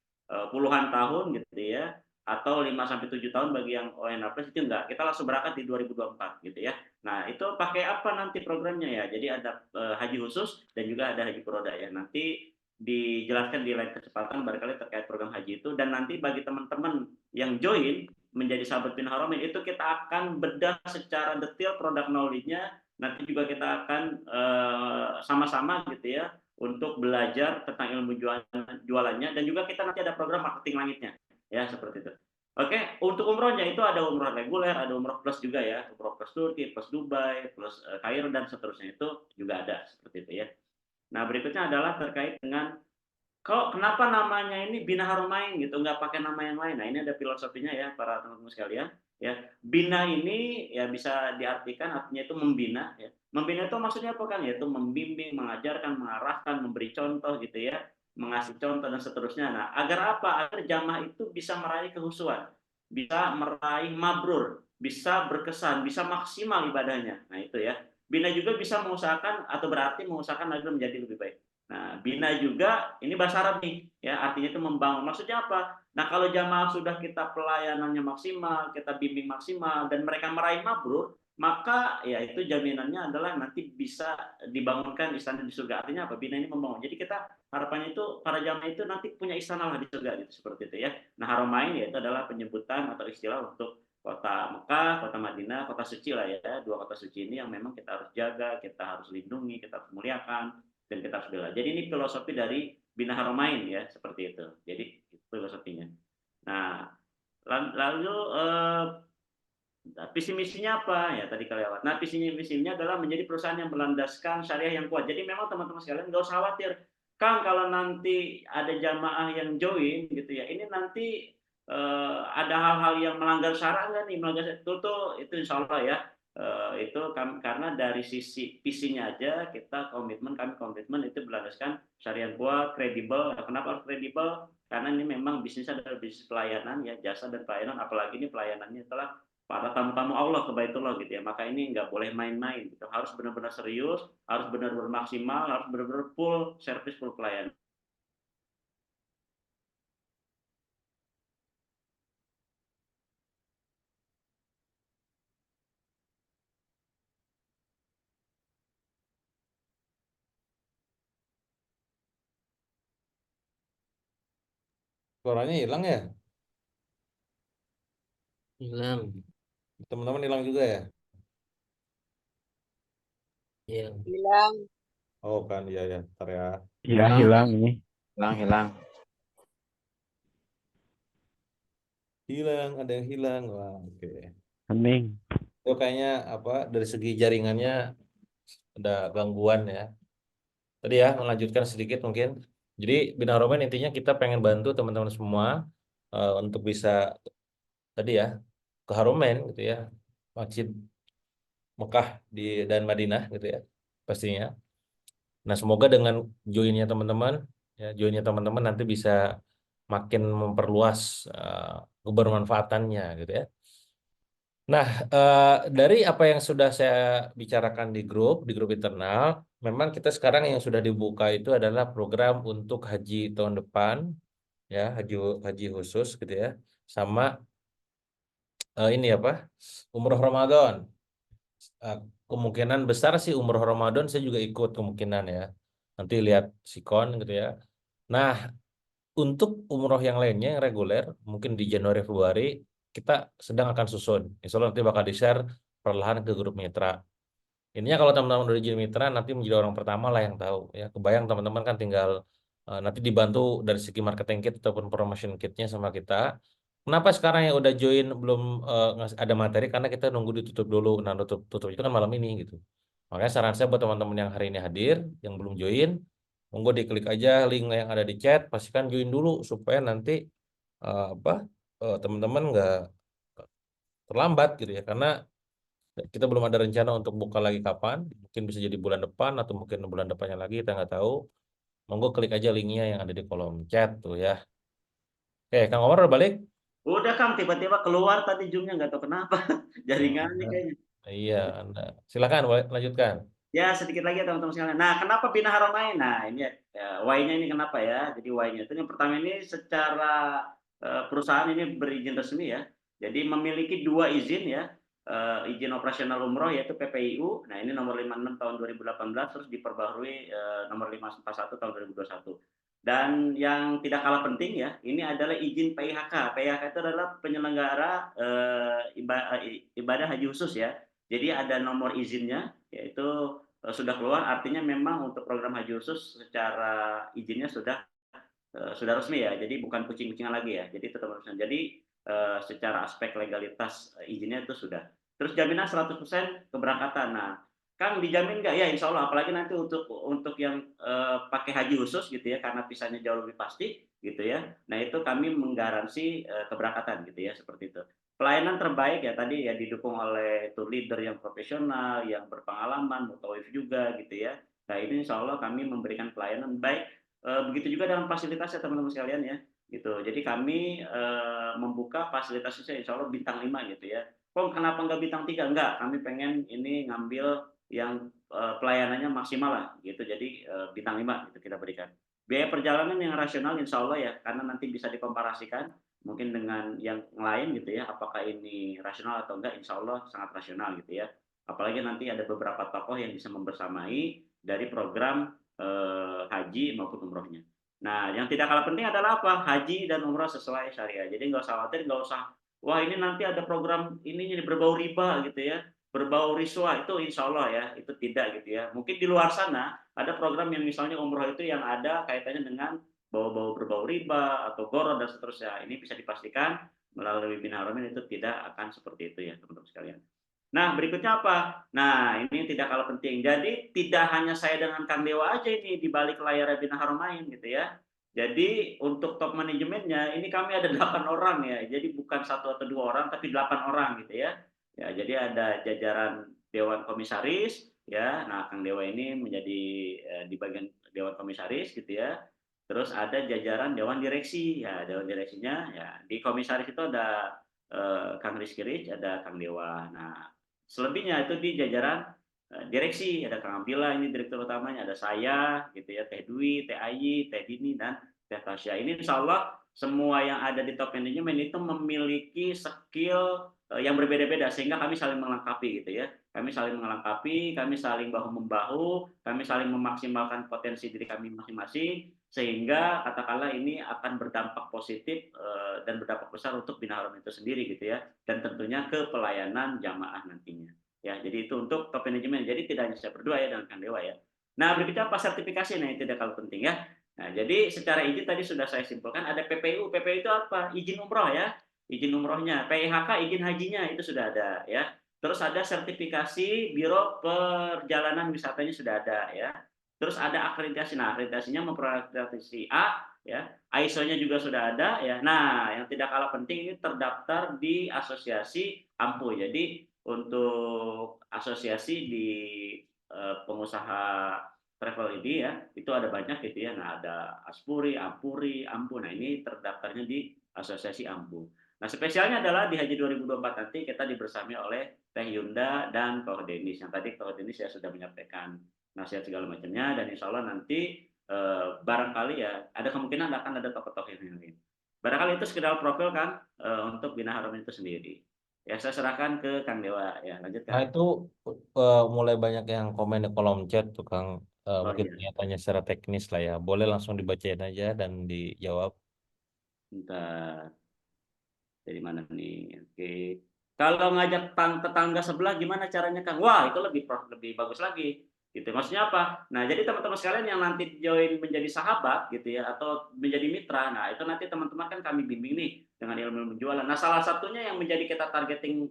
puluhan tahun gitu ya, atau 5 sampai 7 tahun bagi yang ONA Plus, itu enggak. Kita langsung berangkat di 2024 gitu ya. Nah, itu pakai apa nanti programnya ya? Jadi ada haji khusus dan juga ada haji furoda ya. Nanti dijelaskan di lain kesempatan barangkali terkait program haji itu. Dan nanti bagi teman-teman yang join menjadi sahabat Bin Haramin, itu kita akan bedah secara detail produk knowledge-nya. Nanti juga kita akan sama-sama gitu ya untuk belajar tentang ilmu jualannya, dan juga kita nanti ada program marketing langitnya ya, seperti itu. Oke, untuk umrohnya itu ada umroh reguler, ada umroh plus juga ya, umroh plus Turki, plus Dubai, plus Kairo dan seterusnya, itu juga ada seperti itu ya. Nah, berikutnya adalah terkait dengan kenapa namanya ini Bina Haromain gitu, nggak pakai nama yang lain. Nah, ini ada filosofinya ya para teman-teman sekalian. Ya, bina ini ya bisa diartikan artinya itu membina. Ya. Membina itu maksudnya apa kan? Yaitu membimbing, mengajarkan, mengarahkan, memberi contoh gitu ya, mengasih contoh dan seterusnya. Nah, agar apa? Agar jamaah itu bisa meraih kehusuan, bisa meraih mabrur, bisa berkesan, bisa maksimal ibadahnya. Nah, itu ya. Bina juga bisa mengusahakan atau berarti mengusahakan agar menjadi lebih baik. Nah, bina juga ini bahasa Arab nih, ya artinya itu membangun. Maksudnya apa? Nah, kalau jamaah sudah kita pelayanannya maksimal, kita bimbing maksimal, dan mereka meraih mabrur, maka ya itu jaminannya adalah nanti bisa dibangunkan istana di surga. Artinya apa? Bina ini membangun. Jadi kita harapannya itu para jamaah itu nanti punya istana lah di surga gitu, seperti itu ya. Nah, Haramain ya itu adalah penyebutan atau istilah untuk kota Mekah, kota Madinah, kota suci lah ya. Dua kota suci ini yang memang kita harus jaga, kita harus lindungi, kita harus muliakan, dan kita harus bela. Jadi ini filosofi dari Bina Haromain ya, seperti itu. Jadi itu filosofinya. Nah, lalu visi misinya apa ya, tadi kelewat. Nah, visi misinya adalah menjadi perusahaan yang berlandaskan syariah yang kuat. Jadi memang teman-teman sekalian nggak usah khawatir, Kang, kalau nanti ada jamaah yang join gitu ya, ini nanti ada hal-hal yang melanggar syara nggak nih, melanggar itu insya Allah ya. Itu karena dari sisi visinya aja kita kami komitmen itu berlandaskan syariah kuat, kredibel. Kenapa harus kredibel? Karena ini memang bisnisnya adalah bisnis pelayanan ya, jasa dan pelayanan, apalagi ini pelayanannya telah para tamu-tamu Allah ke Baitullah gitu ya. Maka ini nggak boleh main-main gitu. Harus benar-benar serius, harus benar-benar maksimal, harus benar-benar full service, full pelayanan. Suaranya hilang ya? Hilang. Teman-teman hilang juga ya? Hilang. Bilang Oh kan, iya ya, ntar ya. Iya, hilang ini. Hilang. Hilang, ada yang hilang. Wah, oke. Hening. Itu kayaknya apa, dari segi jaringannya ada gangguan ya. Tadi ya, melanjutkan sedikit mungkin. Jadi Bina Haromain intinya kita pengen bantu teman-teman semua untuk bisa tadi ya ke Haromain gitu ya, Masjid Mekah dan Madinah gitu ya pastinya. Nah, semoga dengan joinnya teman-teman nanti bisa makin memperluas kebermanfaatannya gitu ya. Nah, dari apa yang sudah saya bicarakan di grup internal, memang kita sekarang yang sudah dibuka itu adalah program untuk haji tahun depan, ya, haji khusus gitu ya, sama ini apa, umroh Ramadan. Kemungkinan besar sih umroh Ramadan saya juga ikut kemungkinan ya. Nanti lihat sikon gitu ya. Nah, untuk umroh yang lainnya yang reguler, mungkin di Januari Februari kita sedang akan susun. Insya Allah nanti bakal di-share perlahan ke grup mitra. Intinya kalau teman-teman udah jadi mitra, nanti menjadi orang pertama lah yang tahu. Ya, kebayang teman-teman kan tinggal nanti dibantu dari segi marketing kit ataupun promotion kitnya sama kita. Kenapa sekarang yang udah join belum ada materi? Karena kita nunggu ditutup dulu. Nah, tutup itu kan malam ini gitu. Makanya saran saya buat teman-teman yang hari ini hadir, yang belum join, monggo diklik aja link yang ada di chat, pastikan join dulu supaya nanti teman-teman nggak terlambat gitu ya, karena kita belum ada rencana untuk buka lagi kapan, mungkin bisa jadi bulan depan atau mungkin bulan depannya lagi, kita nggak tahu. Monggo klik aja linknya yang ada di kolom chat tuh ya. Oke, Kang Omar udah balik? Udah Kang, tiba-tiba keluar tadi Zoom-nya nggak tahu kenapa. Jaringannya Nah, kayaknya. iya, Anda. Silakan boleh lanjutkan. Ya, sedikit lagi ya teman-teman sekalian. Nah, kenapa Bina Haramain? Nah, ini why-nya ini kenapa ya? Jadi why-nya itu yang pertama ini secara perusahaan ini berizin resmi ya. Jadi memiliki 2 izin ya. Izin operasional umroh yaitu PPIU. Nah, ini nomor 56 tahun 2018 terus diperbarui nomor 541 tahun 2021. Dan yang tidak kalah penting ya, ini adalah izin PIHK. PIHK itu adalah penyelenggara ibadah haji khusus ya. Jadi ada nomor izinnya, yaitu sudah keluar, artinya memang untuk program haji khusus secara izinnya sudah resmi ya, jadi bukan kucing-kucingan lagi ya, jadi tetap resmi. Jadi secara aspek legalitas izinnya itu sudah. Terus jaminan 100% keberangkatan. Nah, Kang dijamin nggak? Ya insya Allah, apalagi nanti untuk yang pakai haji khusus gitu ya, karena visanya jauh lebih pasti gitu ya. Nah itu kami menggaransi keberangkatan gitu ya, seperti itu. Pelayanan terbaik ya tadi ya, didukung oleh tour leader yang profesional, yang berpengalaman, mutawif juga gitu ya. Nah ini insya Allah kami memberikan pelayanan baik. Begitu juga dengan fasilitasnya teman-teman sekalian ya, gitu. Jadi kami membuka fasilitasnya insya Allah bintang 5 gitu ya. Kok kenapa nggak bintang 3? Enggak, kami pengen ini ngambil yang pelayanannya maksimal lah gitu. Jadi bintang 5 gitu kita berikan. Biaya perjalanan yang rasional insya Allah ya, karena nanti bisa dikomparasikan mungkin dengan yang lain gitu ya, apakah ini rasional atau enggak, insya Allah sangat rasional gitu ya. Apalagi nanti ada beberapa tokoh yang bisa membersamai dari program haji maupun umrohnya. Nah, yang tidak kalah penting adalah apa? Haji dan umroh sesuai syariah. Jadi nggak usah khawatir, nggak usah, wah ini nanti ada program ini berbau riba gitu ya, berbau riswa, itu insya Allah ya, itu tidak gitu ya. Mungkin di luar sana ada program yang misalnya umroh itu yang ada kaitannya dengan bau-bau berbau riba atau goro dan seterusnya. Ini bisa dipastikan melalui Bina Haramain itu tidak akan seperti itu ya teman-teman sekalian. Nah berikutnya apa? Nah ini tidak kalah penting. Jadi tidak hanya saya dengan Kang Dewa aja ini di balik layar Bina Haramain gitu ya. Jadi untuk top manajemennya ini kami ada 8 orang ya. Jadi bukan 1 atau 2 orang tapi 8 orang gitu ya. Ya jadi ada jajaran Dewan Komisaris ya. Nah Kang Dewa ini menjadi di bagian Dewan Komisaris gitu ya. Terus ada jajaran Dewan Direksi, ya Dewan Direksinya, ya di Komisaris itu ada Kang Rizky Rich, ada Kang Dewa. Nah, selebihnya itu di jajaran direksi, ada Kang Abdillah ini direktur utamanya, ada saya, gitu ya, Teh Dwi, Teh Ayi, Teh Dini, dan Teh Tasya. Ini insya Allah semua yang ada di top manajemen itu memiliki skill yang berbeda-beda sehingga kami saling melengkapi gitu ya. Kami saling melengkapi, kami saling bahu membahu, kami saling memaksimalkan potensi diri kami masing-masing sehingga katakanlah ini akan berdampak positif dan berdampak besar untuk Bina Haramain itu sendiri gitu ya, dan tentunya ke pelayanan jamaah nantinya ya. Jadi itu untuk top manajemen, jadi tidak hanya saya berdua ya dengan Kang Dewa ya. Nah berikutnya apa? Sertifikasi. Nah itu tidak kalah penting ya. Nah jadi secara izin tadi sudah saya simpulkan, ada PPU. PPU itu apa? Izin umroh ya, izin umrohnya. PIHK izin hajinya itu sudah ada ya. Terus ada sertifikasi Biro Perjalanan Wisatanya sudah ada ya. Terus ada akreditasi. Nah, akreditasinya memperakreditasi A ya. ISO-nya juga sudah ada ya. Nah, yang tidak kalah penting ini terdaftar di asosiasi AMPU. Jadi untuk asosiasi di pengusaha travel ini ya, itu ada banyak gitu ya. Nah, ada Aspuri, Ampuri, Ampu. Nah, ini terdaftarnya di asosiasi Ampu. Nah, spesialnya adalah di Haji 2024 nanti kita dibersami oleh Teh Yunda dan Koh Denis. Yang tadi Koh Denis saya sudah menyampaikan nasihat segala macamnya, dan insya Allah nanti barangkali ya ada kemungkinan akan ada tokoh-tokoh yang lain. Barangkali itu sekedar profil kan untuk Bina Haramain itu sendiri. Ya saya serahkan ke Kang Dewa ya, lanjutkan. Nah itu mulai banyak yang komen di kolom chat tuh Kang. Mungkin Iya. tanya secara teknis lah ya. Boleh langsung dibacain aja dan dijawab. Bentar, dari mana nih? Oke. Kalau ngajak tetangga sebelah gimana caranya Kang? Wah itu lebih bagus lagi. Gitu. Maksudnya apa? Nah jadi teman-teman sekalian yang nanti join menjadi sahabat gitu ya, atau menjadi mitra, nah itu nanti teman-teman kan kami bimbing nih dengan ilmu penjualan. Nah salah satunya yang menjadi kita targeting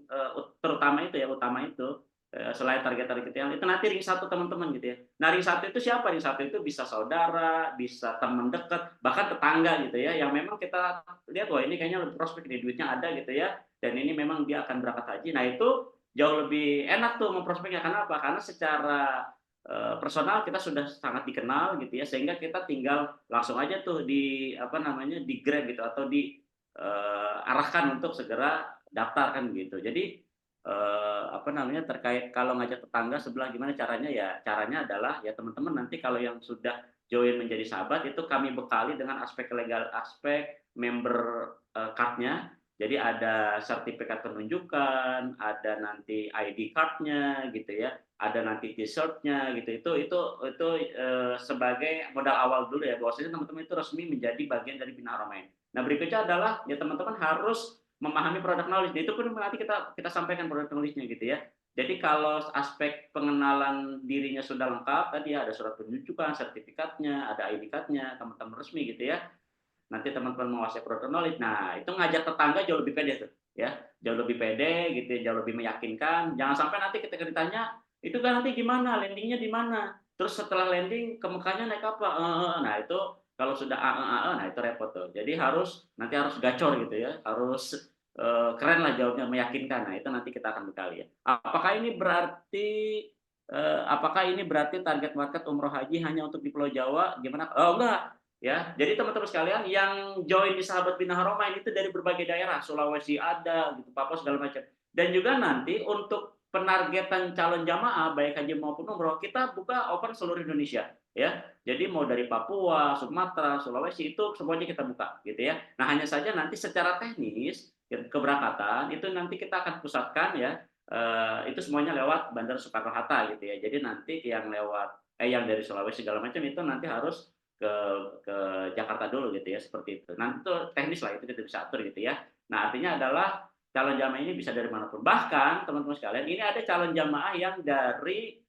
terutama itu ya, utama itu selain target-target yang itu nanti ring 1 teman-teman gitu ya. Nah, ring 1 itu siapa? Ring 1 itu bisa saudara, bisa teman dekat, bahkan tetangga gitu ya, yang memang kita lihat wah ini kayaknya prospek nih, duitnya ada gitu ya, dan ini memang dia akan berangkat haji. Nah, itu jauh lebih enak tuh memprospeknya. Karena apa? Karena secara personal kita sudah sangat dikenal gitu ya, sehingga kita tinggal langsung aja tuh di apa namanya, di grab gitu atau di arahkan untuk segera daftar kan gitu. Jadi apa namanya, terkait kalau ngajak tetangga sebelah gimana caranya, ya caranya adalah ya teman-teman nanti kalau yang sudah join menjadi sahabat itu kami bekali dengan aspek legal, aspek member card-nya. Jadi ada sertifikat penunjukan, ada nanti ID card-nya gitu ya, ada nanti t-shirt-nya gitu. Itu sebagai modal awal dulu ya, bahwasanya teman-teman itu resmi menjadi bagian dari Bina Haramain. Nah, berikutnya adalah ya teman-teman harus memahami produk knowledge. Itu pun nanti kita sampaikan produk knowledge-nya gitu ya. Jadi kalau aspek pengenalan dirinya sudah lengkap, tadi ada surat penunjukan, sertifikatnya, ada ID card-nya, teman-teman resmi gitu ya. Nanti teman-teman menguasai produk knowledge. Nah, itu ngajak tetangga jauh lebih pede tuh, ya. Jauh lebih pede gitu, jauh lebih meyakinkan. Jangan sampai nanti ketika ditanya, itu kan nanti gimana, landingnya di mana? Terus setelah landing ke Mekahnya naik apa? Nah, itu kalau sudah nah itu repot tuh. Jadi nanti harus gacor gitu ya, harus keren lah jawabnya, meyakinkan. Nah, itu nanti kita akan bekali ya. Apakah ini berarti target market umroh haji hanya untuk di Pulau Jawa? Gimana? Oh, enggak. Ya, jadi teman-teman sekalian yang join di Sahabat Bina Haramain itu dari berbagai daerah, Sulawesi ada, gitu, Papua segala macam. Dan juga nanti untuk penargetan calon jamaah baik haji maupun umroh, kita buka open seluruh Indonesia, ya. Jadi mau dari Papua, Sumatera, Sulawesi itu semuanya kita buka, gitu ya. Nah, hanya saja nanti secara teknis keberangkatan itu nanti kita akan pusatkan ya. Itu semuanya lewat Bandara Soekarno-Hatta gitu ya. Jadi nanti yang yang dari Sulawesi segala macam itu nanti harus ke ke Jakarta dulu gitu ya, seperti itu. Nanti itu teknis lah, itu kita bisa atur gitu ya. Nah, artinya adalah calon jamaah ini bisa dari manapun. Bahkan teman-teman sekalian, ini ada calon jamaah yang dari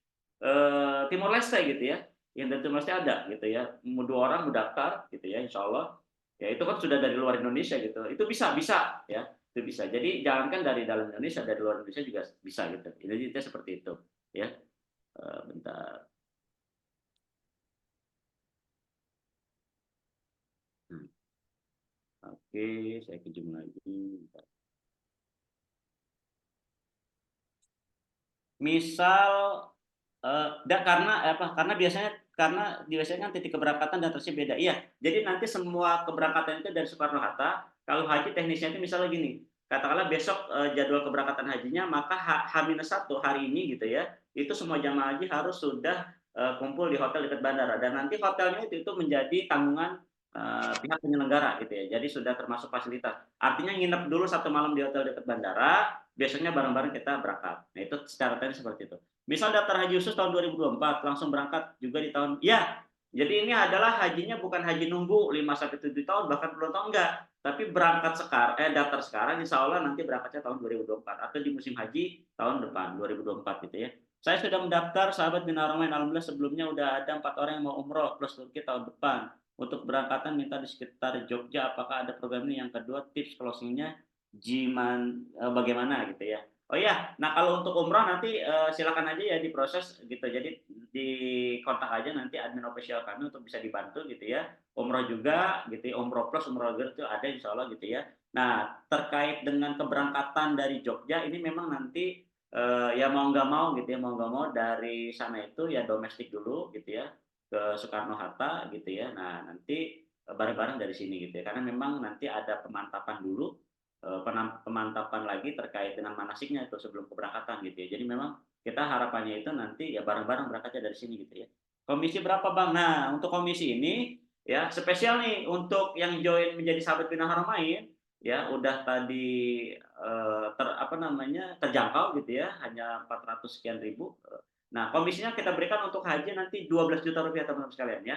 Timor Leste gitu ya. Yang dari Timor Leste ada gitu ya. 2 orang mendaftar gitu ya, insya Allah. Ya itu kan sudah dari luar Indonesia gitu. Itu bisa ya. Itu bisa. Jadi jangankan dari dalam Indonesia, dari luar Indonesia juga bisa gitu. Ini seperti itu ya. Bentar. Oke, saya kejum lagi. Misal karena biasanya kan titik keberangkatan dan terusnya beda. Iya, jadi nanti semua keberangkatan itu dari Soekarno Hatta. Kalau haji teknisnya itu misalnya gini, katakanlah besok jadwal keberangkatan hajinya, maka H-1 hari ini gitu ya, itu semua jamaah haji harus sudah kumpul di hotel dekat bandara, dan nanti hotelnya itu menjadi tanggungan pihak penyelenggara gitu ya. Jadi sudah termasuk fasilitas. Artinya nginep dulu 1 malam di hotel dekat bandara, besoknya bareng-bareng kita berangkat. Nah, itu secara teknis seperti itu. Misal daftar haji khusus tahun 2024 langsung berangkat juga di tahun ya. Jadi ini adalah hajinya bukan haji nunggu 5 sampai 7 tahun bahkan puluhan tahun, enggak. Tapi berangkat sekarang daftar sekarang, insya Allah nanti berangkatnya tahun 2024 atau di musim haji tahun depan 2024 gitu ya. Saya sudah mendaftar Sahabat Bina Haramain, alhamdulillah sebelumnya udah ada 4 orang yang mau umroh plus Turki tahun depan. Untuk berangkatan minta di sekitar Jogja, apakah ada program ini? Yang kedua, tips closingnya bagaimana gitu ya. Oh iya, nah kalau untuk umroh nanti silakan aja ya diproses gitu. Jadi di kontak aja nanti admin official kami untuk bisa dibantu gitu ya. Umroh juga gitu, umroh plus umroh girl itu ada insya Allah gitu ya. Nah, terkait dengan keberangkatan dari Jogja ini memang nanti ya mau nggak mau gitu ya, mau nggak mau dari sana itu ya domestik dulu gitu ya, ke Soekarno Hatta gitu ya. Nah, nanti bareng-bareng dari sini gitu ya. Karena memang nanti ada pemantapan dulu, pemantapan lagi terkait dengan manasiknya itu sebelum keberangkatan gitu ya. Jadi memang kita harapannya itu nanti ya bareng-bareng berangkatnya dari sini gitu ya. Komisi berapa Bang? Nah, untuk komisi ini ya spesial nih untuk yang join menjadi Sahabat Bina Haramain ya, udah tadi terjangkau gitu ya, hanya 400 sekian ribu. Nah, komisinya kita berikan untuk haji nanti 12 juta rupiah teman-teman sekalian ya.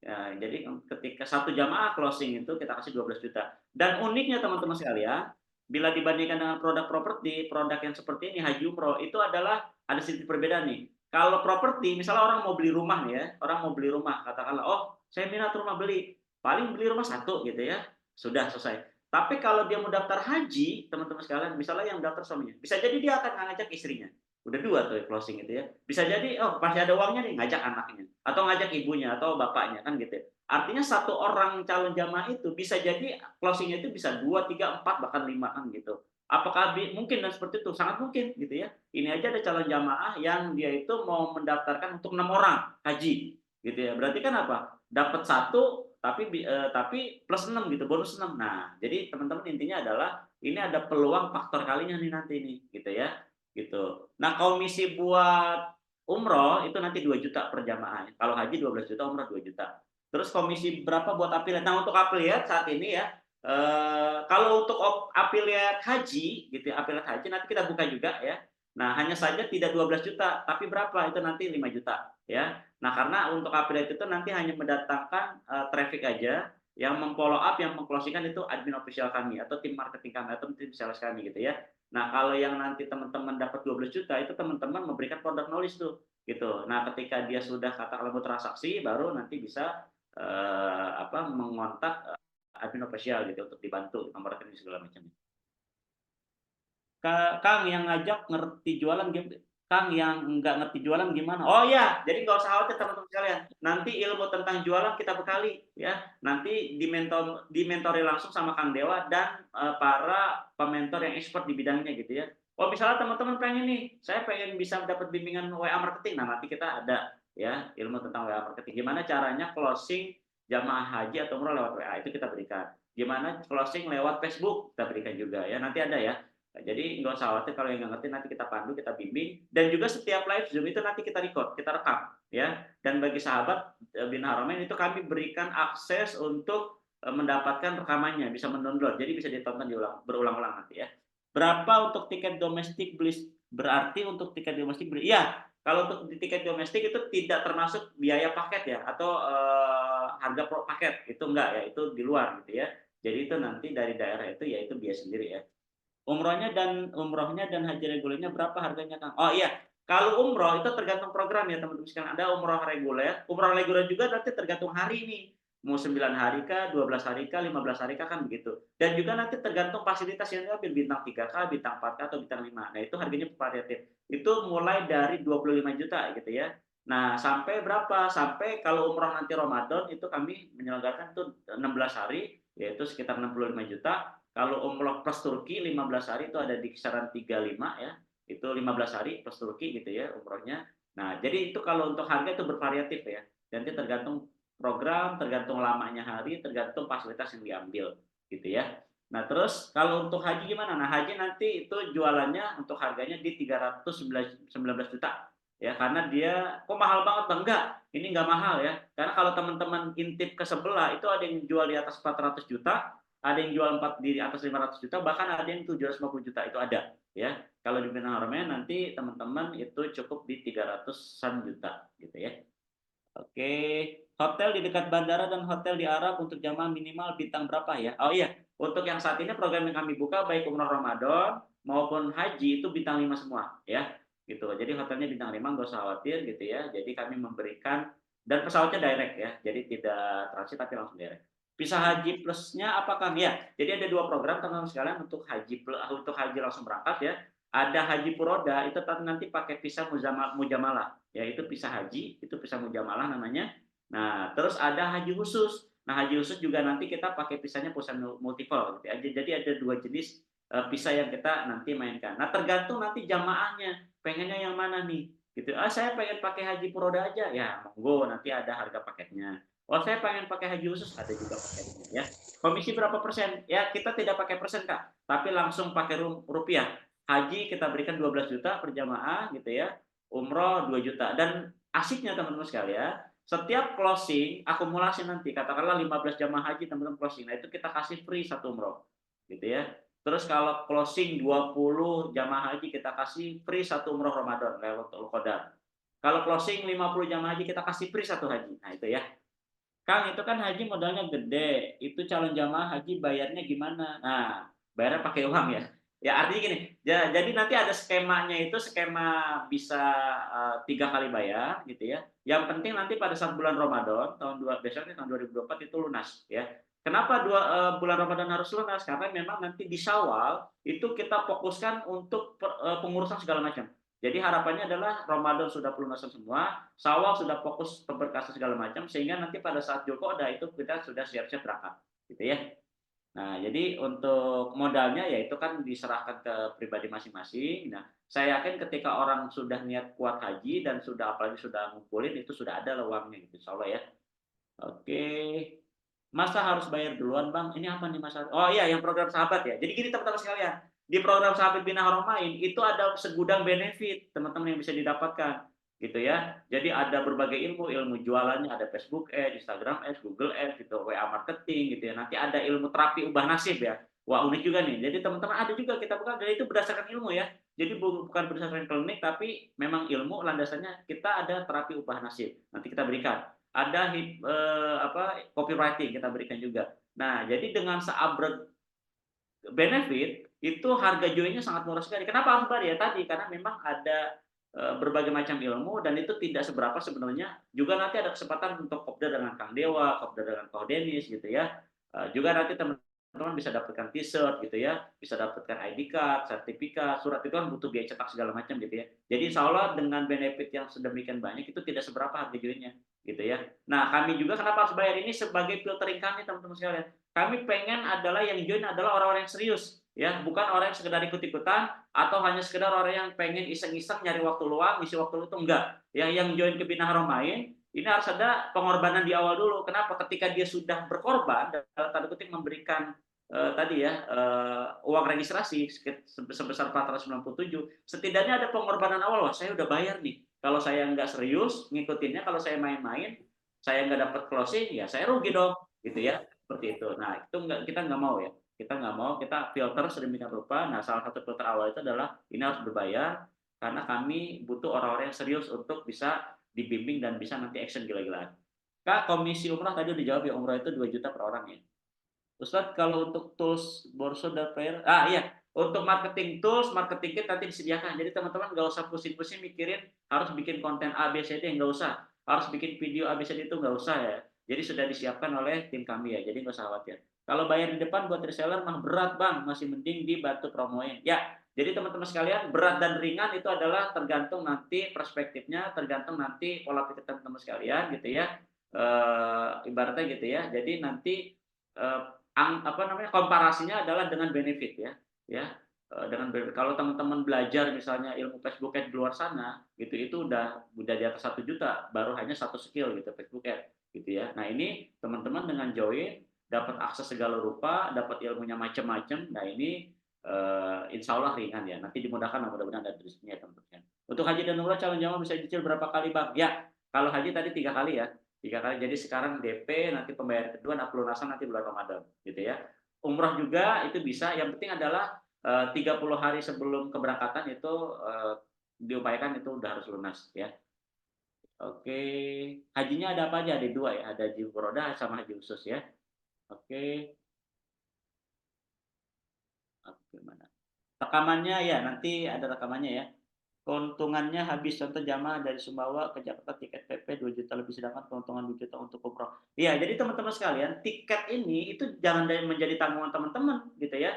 Ya, jadi ketika 1 jamaah closing itu kita kasih 12 juta. Dan uniknya teman-teman sekalian, bila dibandingkan dengan produk properti, produk yang seperti ini haji umroh itu adalah ada sedikit perbedaan nih. Kalau properti, misalnya orang mau beli rumah nih ya, orang mau beli rumah, katakanlah, oh saya minat rumah beli, paling beli rumah 1 gitu ya, sudah selesai. Tapi kalau dia mau daftar haji, teman-teman sekalian, misalnya yang daftar suaminya, bisa jadi dia akan ngajak istrinya. Udah 2 tuh closing itu ya. Bisa jadi oh masih ada uangnya nih ngajak anaknya atau ngajak ibunya atau bapaknya kan gitu. Artinya satu orang calon jamaah itu bisa jadi closingnya itu bisa 2, 3, 4 bahkan 5 kan gitu. Apakah mungkin dan seperti itu? Sangat mungkin gitu ya. Ini aja ada calon jamaah yang dia itu mau mendaftarkan untuk 6 orang haji gitu ya. Berarti kan apa? Dapat 1 tapi plus 6 gitu, bonus 6. Nah, jadi teman-teman intinya adalah ini ada peluang faktor kalinya nih nanti nih gitu ya. Gitu. Nah, komisi buat umroh itu nanti 2 juta per jamaah. Kalau haji 12 juta, umroh 2 juta. Terus komisi berapa buat afiliat? Nah, untuk afiliat saat ini ya, kalau untuk afiliat haji gitu ya, afiliat haji nanti kita buka juga ya. Nah, hanya saja tidak 12 juta, tapi berapa? Itu nanti 5 juta ya. Nah, karena untuk afiliat itu nanti hanya mendatangkan traffic aja, yang memfollow up, yang mengclosingkan itu admin official kami atau tim marketing kami atau tim sales kami gitu ya. Nah, kalau yang nanti teman-teman dapat 12 juta itu teman-teman memberikan product knowledge tuh gitu. Nah, ketika dia sudah katakanlah transaksi baru nanti bisa mengontak admin official gitu untuk dibantu nomor rekening segala macam. Kang yang ngajak ngerti jualan Kang yang nggak ngerti jualan gimana? Oh ya, jadi nggak usah khawatir teman-teman sekalian. Nanti ilmu tentang jualan kita bekali ya. Nanti dimentori langsung sama Kang Dewa dan para pementor yang expert di bidangnya gitu ya. Oh misalnya teman-teman pengen nih, saya pengen bisa dapat bimbingan WA marketing. Nah nanti kita ada ya ilmu tentang WA marketing. Gimana caranya closing jamaah haji atau umroh lewat WA itu kita berikan. Gimana closing lewat Facebook kita berikan juga ya. Nanti ada ya. Nah, jadi nggak usah khawatir kalau yang nggak ngerti nanti kita pandu, kita bimbing, dan juga setiap live Zoom itu nanti kita record, kita rekam, ya. Dan bagi sahabat Bina Haramain itu kami berikan akses untuk mendapatkan rekamannya, bisa mendownload, jadi bisa ditonton berulang-ulang nanti ya. Berapa untuk tiket domestik beli? Berarti untuk tiket domestik beli? Iya, kalau untuk di tiket domestik itu tidak termasuk biaya paket ya, atau harga paket itu enggak ya, itu di luar gitu ya. Jadi itu nanti dari daerah itu ya itu biaya sendiri ya. Umrohnya dan haji regulernya berapa harganya Kang? Oh iya, kalau umroh itu tergantung program ya teman-teman sekalian. Ada umroh reguler juga nanti tergantung hari nih. Mau 9 hari kah, 12 hari kah, 15 hari kah kan begitu. Dan juga nanti tergantung fasilitas yang diambil bintang 3K, bintang 4K atau bintang 5. Nah, itu harganya variatif. Itu mulai dari 25 juta gitu ya. Nah, sampai berapa? Sampai kalau umroh nanti Ramadan itu kami menyelenggarakan itu 16 hari yaitu sekitar 65 juta. Kalau umroh plus Turki 15 hari itu ada di kisaran 35 ya. Itu 15 hari plus Turki gitu ya umrohnya. Nah, jadi itu kalau untuk harga itu bervariatif ya. Nanti tergantung program, tergantung lamanya hari, tergantung fasilitas yang diambil gitu ya. Nah, terus kalau untuk haji gimana? Nah, haji nanti itu jualannya untuk harganya di 319 juta. Ya, karena dia kok mahal banget Bang? Enggak, ini enggak mahal ya. Karena kalau teman-teman intip ke sebelah itu ada yang jual di atas 400 juta, ada yang jual di atas 500 juta, bahkan ada yang 750 juta itu ada ya. Kalau di Bina Haramain nanti teman-teman itu cukup di 300-an juta gitu ya. Oke, hotel di dekat bandara dan hotel di Arab untuk jamaah minimal bintang berapa ya? Oh iya, untuk yang saat ini program yang kami buka baik umroh Ramadan maupun haji itu bintang 5 semua ya. Gitu. Jadi hotelnya bintang 5 nggak usah khawatir gitu ya. Jadi kami memberikan dan pesawatnya direct ya. Jadi tidak transit tapi langsung direct. Visa haji plusnya apa Kang? Ya, jadi ada 2 program teman-teman sekalian untuk haji langsung berangkat ya. Ada haji puroda itu nanti pakai visa mujamalah, yaitu visa haji, itu visa mujamalah namanya. Nah, terus ada haji khusus. Nah, haji khusus juga nanti kita pakai visanya pusat multiple gitu ya. Jadi ada 2 jenis visa yang kita nanti mainkan. Nah, tergantung nanti jamaahnya pengennya yang mana nih. Gitu. Saya pengen pakai haji puroda aja. Ya, monggo nanti ada harga paketnya. Oh, saya pengen pakai haji khusus, ada juga paketnya ya. Komisi berapa persen? Ya, kita tidak pakai persen, Kak, tapi langsung pakai rupiah. Haji kita berikan 12 juta per jamaah gitu ya. Umroh 2 juta. Dan asiknya teman-teman sekalian, setiap closing akumulasi nanti katakanlah 15 jamaah haji teman-teman closing. Nah, itu kita kasih free 1 umroh. Gitu ya. Terus kalau closing 20 jamaah haji kita kasih free 1 umroh Ramadan lewat Qadar. Kalau closing 50 jamaah haji kita kasih free 1 haji. Nah, itu ya. Kang, itu kan haji modalnya gede. Itu calon jamaah haji bayarnya gimana? Nah, bayarnya pakai uang ya. Ya artinya gini, jadi nanti ada skemanya itu skema bisa 3 kali bayar gitu ya. Yang penting nanti pada saat bulan Ramadan besoknya tahun 2024 itu lunas ya. Kenapa bulan Ramadan harus lunas? Karena memang nanti di Syawal itu kita fokuskan untuk pengurusan segala macam. Jadi harapannya adalah Ramadan sudah pelunasan semua, Syawal sudah fokus pemberkasan segala macam, sehingga nanti pada saat Dzulqa'dah itu kita sudah siap-siap berangkat, gitu ya. Nah, jadi untuk modalnya ya itu kan diserahkan ke pribadi masing-masing. Nah, saya yakin ketika orang sudah niat kuat haji dan sudah apalagi sudah ngumpulin itu sudah ada lah uangnya gitu, insya Allah ya. Oke. Masa harus bayar duluan, Bang? Ini apa nih Mas? Oh iya, yang program sahabat ya. Jadi gini teman-teman sekalian, di program Sahabat Bina Haromain itu ada segudang benefit teman-teman yang bisa didapatkan gitu ya. Jadi ada berbagai ilmu jualannya, ada Facebook Ads, Instagram Ads, Google Ads gitu, WA marketing gitu ya. Nanti ada ilmu terapi ubah nasib ya. Wah, unik juga nih. Jadi teman-teman ada juga kita buka, dan itu berdasarkan ilmu ya. Jadi bukan berdasarkan klinik, tapi memang ilmu landasannya kita ada terapi ubah nasib. Nanti kita berikan. Ada copywriting kita berikan juga. Nah, jadi dengan seabrek benefit itu harga jualnya sangat murah sekali. Kenapa harus bayar ya tadi? Karena memang ada berbagai macam ilmu dan itu tidak seberapa sebenarnya. Juga nanti ada kesempatan untuk kopdar dengan Kang Dewa, kopdar dengan Kang Denis gitu ya. Juga nanti teman-teman bisa dapatkan t-shirt gitu ya, bisa dapatkan ID card, sertifikat, surat itu kan butuh biaya cetak segala macam gitu ya. Jadi insya Allah dengan benefit yang sedemikian banyak itu tidak seberapa harga jualnya gitu ya. Nah, kami juga kenapa harus bayar ini sebagai filtering kami teman-teman sekalian. Kami pengen adalah yang join adalah orang-orang yang serius ya, bukan orang yang sekedar ikut-ikutan atau hanya sekedar orang yang pengen iseng-iseng nyari waktu luang, ngisi waktu itu enggak. Ya, yang join ke Bina Haromain ini harus ada pengorbanan di awal dulu. Kenapa? Ketika dia sudah berkorban dalam tanda kutip memberikan tadi ya uang registrasi sebesar 497, setidaknya ada pengorbanan awal. Wah, saya udah bayar nih. Kalau saya nggak serius ngikutinnya, kalau saya main-main, saya nggak dapat closing, ya saya rugi dong, gitu ya, seperti itu. Nah, itu kita nggak mau ya, kita nggak mau, kita filter sedemikian rupa. Nah, salah satu filter awal itu adalah ini harus berbayar, karena kami butuh orang-orang yang serius untuk bisa dibimbing dan bisa nanti action gila-gilaan. Kak, komisi umrah tadi udah jawab ya, umrah itu 2 juta per orang ya. Ustadz, kalau untuk tools Borso dan Player, iya, untuk marketing tools, marketing kit nanti disediakan. Jadi teman-teman nggak usah pusing-pusing mikirin harus bikin konten ABCD, nggak usah. Harus bikin video ABCD itu nggak usah ya. Jadi sudah disiapkan oleh tim kami ya, jadi nggak usah khawatir. Kalau bayar di depan buat reseller mah berat bang, masih mending dibantu promoin. Ya, jadi teman-teman sekalian, berat dan ringan itu adalah tergantung nanti perspektifnya, tergantung nanti pola pikir teman-teman sekalian gitu ya. Ibaratnya gitu ya. Jadi nanti komparasinya adalah dengan benefit dengan benefit. Kalau teman-teman belajar misalnya ilmu Facebook Ads di luar sana gitu, itu udah di atas 1 juta baru hanya satu skill gitu, Facebook Ads gitu ya. Nah, ini teman-teman dengan join dapat akses segala rupa, dapat ilmunya macam-macam. Nah, ini insya Allah ringan ya, nanti dimudahkan, mudah-mudahan ada tulisnya teman-teman. Untuk haji dan umrah calon jamaah bisa dicicil berapa kali bang? Ya, kalau haji tadi 3 kali ya, 3 kali. Jadi sekarang DP, nanti pembayaran kedua, nah pelunasan nanti bulan Ramadan gitu ya. Umrah juga itu bisa, yang penting adalah 30 hari sebelum keberangkatan itu diupayakan itu udah harus lunas ya. Oke, hajinya ada apa aja? Ada 2 ya, ada haji furoda sama haji khusus ya. Oke. Oke, mana? Rekamannya ya, nanti ada rekamannya ya. Keuntungannya habis, contoh jamaah dari Sumbawa ke Jakarta tiket PP 2 juta lebih, sedangkan keuntungan 2 juta untuk umroh. Iya, jadi teman-teman sekalian, tiket ini itu jangan menjadi tanggungan teman-teman gitu ya.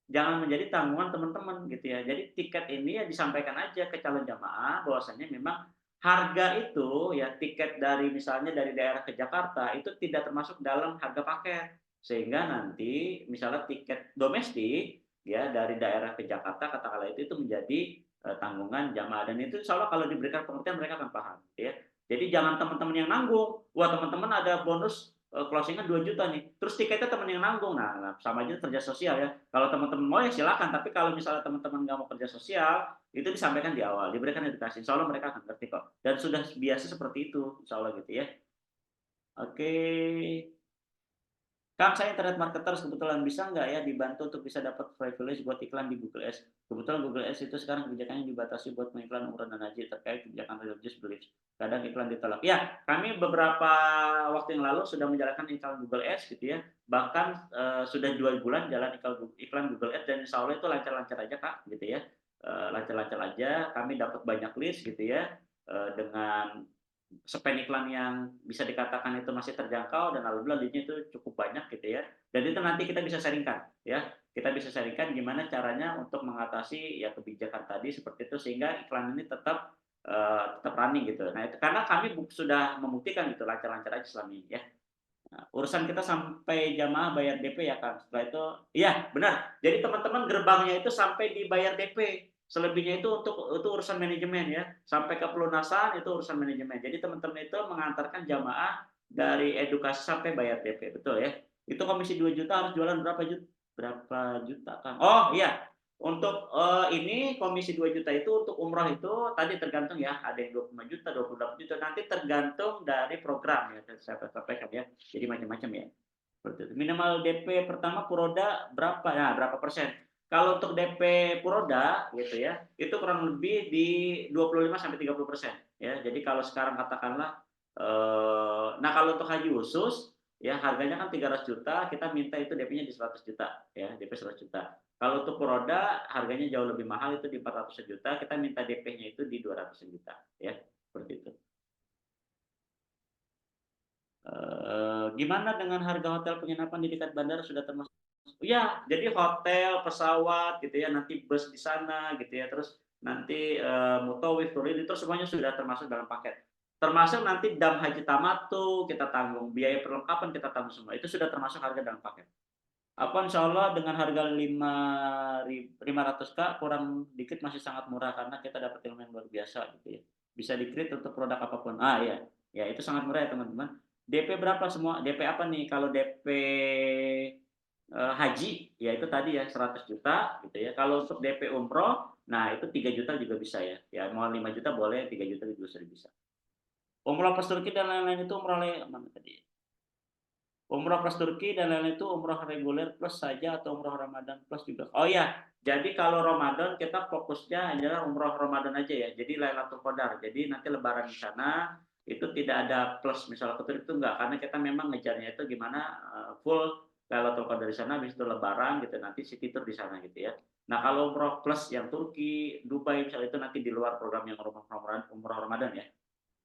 Jangan menjadi tanggungan teman-teman gitu ya. Jadi tiket ini ya disampaikan aja ke calon jamaah bahwasanya memang harga itu ya, tiket dari misalnya dari daerah ke Jakarta itu tidak termasuk dalam harga paket. Sehingga nanti misalnya tiket domestik ya dari daerah ke Jakarta katakanlah itu menjadi tanggungan jamaah, dan itu insya Allah kalau diberikan pengertian mereka akan paham ya. Jadi jangan teman-teman yang nanggung, wah teman-teman ada bonus closingan 2 juta nih, terus tiketnya teman yang nanggung. Nah, sama aja kerja sosial ya. Kalau teman-teman mau ya silakan, tapi kalau misalnya teman-teman nggak mau kerja sosial, itu disampaikan di awal, diberikan edukasi, insya Allah mereka akan ngerti kok, dan sudah biasa seperti itu insya Allah gitu ya. Oke. Kang, saya internet marketers, kebetulan bisa nggak ya dibantu untuk bisa dapat privilege buat iklan di Google Ads? Kebetulan Google Ads itu sekarang kebijakannya dibatasi buat mengiklan umroh dan haji terkait kebijakan religious beliefs. Kadang iklan ditolak. Ya, kami beberapa waktu yang lalu sudah menjalankan iklan Google Ads gitu ya. Bahkan sudah 2 bulan jalan iklan Google Ads, dan insya Allah itu lancar-lancar aja Kak gitu ya. Lancar-lancar aja, kami dapat banyak list gitu ya. Dengan spend iklan yang bisa dikatakan itu masih terjangkau, dan alhamdulillah lead-nya itu cukup banyak gitu ya. Dan itu nanti kita bisa sharingkan ya. kita bisa sharingkan gimana caranya untuk mengatasi ya kebijakan tadi seperti itu sehingga iklan ini tetap running gitu. Nah itu karena kami sudah membuktikan gitu lancar-lancar aja selama ini ya. Nah, urusan kita sampai jamaah bayar DP ya kan. Setelah itu, iya benar. Jadi teman-teman gerbangnya itu sampai dibayar DP. Selebihnya itu itu urusan manajemen ya. Sampai ke pelunasan itu urusan manajemen. Jadi teman-teman itu mengantarkan jamaah dari edukasi sampai bayar DP, betul ya. Itu komisi 2 juta harus jualan berapa juta? Berapa juta Kang? Oh iya, untuk ini komisi 2 juta itu untuk umroh itu tadi tergantung ya, ada yang 25 juta, 28 juta, nanti tergantung dari program ya, saya sampaikan ya. Jadi macam-macam ya. Seperti itu. Minimal DP pertama Puroda berapa? Nah, berapa persen? Kalau untuk DP Puroda gitu ya, itu kurang lebih di 25 sampai 30% ya. Jadi kalau sekarang katakanlah nah kalau untuk haji khusus ya harganya kan 300 juta, kita minta itu DP-nya di 100 juta ya, DP 100 juta. Kalau untuk Puroda harganya jauh lebih mahal itu di 400 juta, kita minta DP-nya itu di 200 juta ya, seperti itu. Gimana dengan harga hotel penginapan di dekat bandara sudah termasuk? Ya, jadi hotel, pesawat gitu ya, nanti bus di sana gitu ya, terus nanti mutawif, itu semuanya sudah termasuk dalam paket. Termasuk nanti dam haji tamatu kita tanggung, biaya perlengkapan kita tanggung semua. Itu sudah termasuk harga dalam paket. Apa insya Allah dengan harga 500K kurang dikit masih sangat murah karena kita dapat ilmu yang luar biasa gitu ya. Bisa di-create untuk produk apapun. Iya. Ya, itu sangat murah ya teman-teman. DP berapa semua? DP apa nih? Kalau DP haji ya itu tadi ya 100 juta gitu ya. Kalau untuk DP umroh, nah itu 3 juta juga bisa ya. Ya mau 5 juta boleh, 3 juta juga sudah bisa. Umroh plus Turki dan lain-lain itu umroh mana tadi? Umroh plus Turki dan lain-lain itu umroh reguler plus saja atau umroh Ramadan plus juga. Oh ya, jadi kalau Ramadan kita fokusnya adalah umroh Ramadan aja ya. Jadi Lailatul Qadar. Jadi nanti lebaran di sana itu tidak ada plus misalnya ke Turki itu enggak, karena kita memang ngejarnya itu gimana full Lailatul Qadar di sana, habis itu lebaran gitu, nanti city tour di sana gitu ya. Nah, kalau umroh plus yang Turki, Dubai misalnya itu nanti di luar program yang umroh Ramadan ya.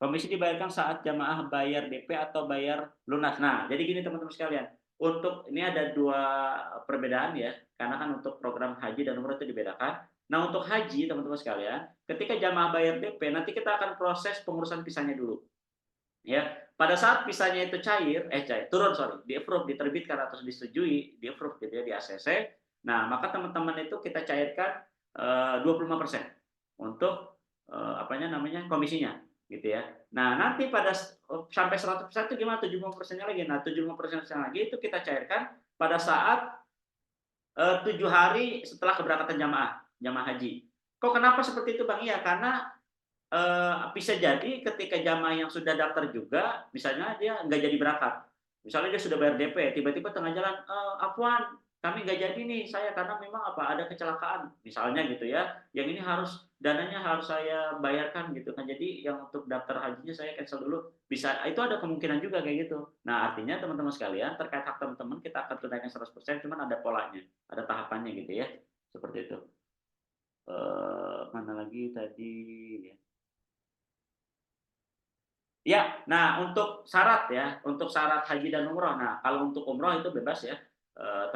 Komisi dibayarkan saat jamaah bayar DP atau bayar lunas. Nah, jadi gini teman-teman sekalian. Untuk ini ada dua perbedaan ya, karena kan untuk program haji dan umroh itu dibedakan. Nah, untuk haji teman-teman sekalian, ketika jamaah bayar DP, nanti kita akan proses pengurusan visanya dulu. Ya, pada saat visanya itu turun di approve, diterbitkan atau disetujui, di approve gitu ya, di ACC. Nah, maka teman-teman itu kita cairkan 25% untuk komisinya gitu ya. Nah, nanti pada sampai 100% itu gimana? 75%-nya lagi. Nah, 75% lagi itu kita cairkan pada saat 7 hari setelah keberangkatan jamaah haji. Kok kenapa seperti itu, Bang? Iya, karena bisa jadi ketika jamaah yang sudah daftar juga, misalnya dia nggak jadi berangkat. Misalnya dia sudah bayar DP, tiba-tiba tengah jalan, Afwan, kami nggak jadi nih saya karena memang ada kecelakaan, misalnya gitu ya. Yang ini dananya harus saya bayarkan gitu kan. Jadi yang untuk daftar hajinya saya cancel dulu. Bisa, itu ada kemungkinan juga kayak gitu. Nah, artinya teman-teman sekalian, terkait hak teman-teman kita akan tunaikan 100%, cuman ada polanya, ada tahapannya gitu ya. Seperti itu. Mana lagi tadi ya. Ya, nah untuk syarat haji dan umroh. Nah, kalau untuk umroh itu bebas ya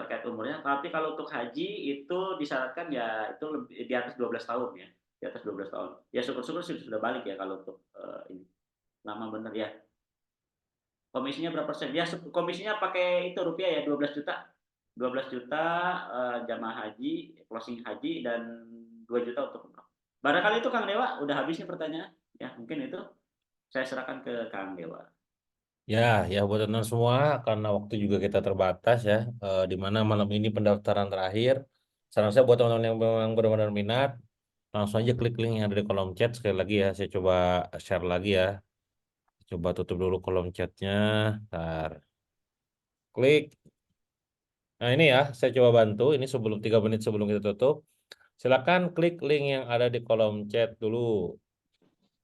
terkait umurnya. Tapi kalau untuk haji itu disyaratkan ya itu lebih di atas 12 tahun ya, di atas 12 tahun. Ya syukur-syukur sudah balik ya kalau untuk ini. Lama bener ya. Komisinya berapa persen? Ya komisinya pakai itu rupiah ya, 12 juta. 12 juta jamaah haji, closing haji dan 2 juta untuk umroh. Barangkali itu Kang Dewa udah habis nih pertanyaan. Ya, mungkin itu. Saya serahkan ke Kang Dewa. Ya, buat teman semua, karena waktu juga kita terbatas ya, di mana malam ini pendaftaran terakhir. Saran saya buat teman-teman yang memang benar-benar minat, langsung aja klik link yang ada di kolom chat. Sekali lagi ya, saya coba share lagi ya. Coba tutup dulu kolom chatnya. Ntar. Klik. Nah ini ya, saya coba bantu. Ini 3 menit sebelum kita tutup. Silakan klik link yang ada di kolom chat dulu.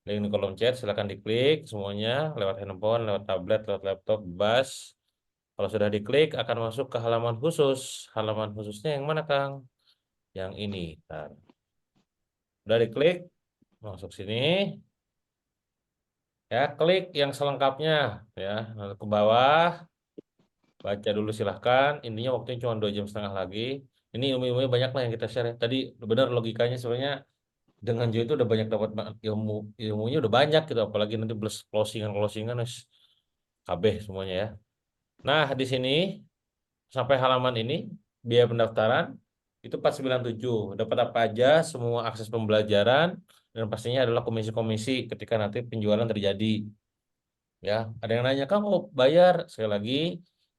Link di kolom chat silakan diklik semuanya lewat handphone, lewat tablet, lewat laptop, bebas. Kalau sudah diklik akan masuk ke halaman khusus. Halaman khususnya yang mana, Kang? Yang ini. Ntar. Udah diklik, masuk sini. Ya, klik yang selengkapnya ya. Ke bawah. Baca dulu silahkan. Intinya waktunya cuma 2,5 jam lagi. Ini ilmu-ilmunya banyak lah yang kita share ya. Tadi benar logikanya sebenarnya dengan Jo itu udah banyak dapat ilmunya udah banyak gitu, apalagi nanti plus closingan wes kabeh semuanya ya. Nah, di sini sampai halaman ini biaya pendaftaran itu 497. Dapat apa aja? Semua akses pembelajaran dan pastinya adalah komisi-komisi ketika nanti penjualan terjadi. Ya, ada yang nanya, "Kang, mau bayar?" Sekali lagi,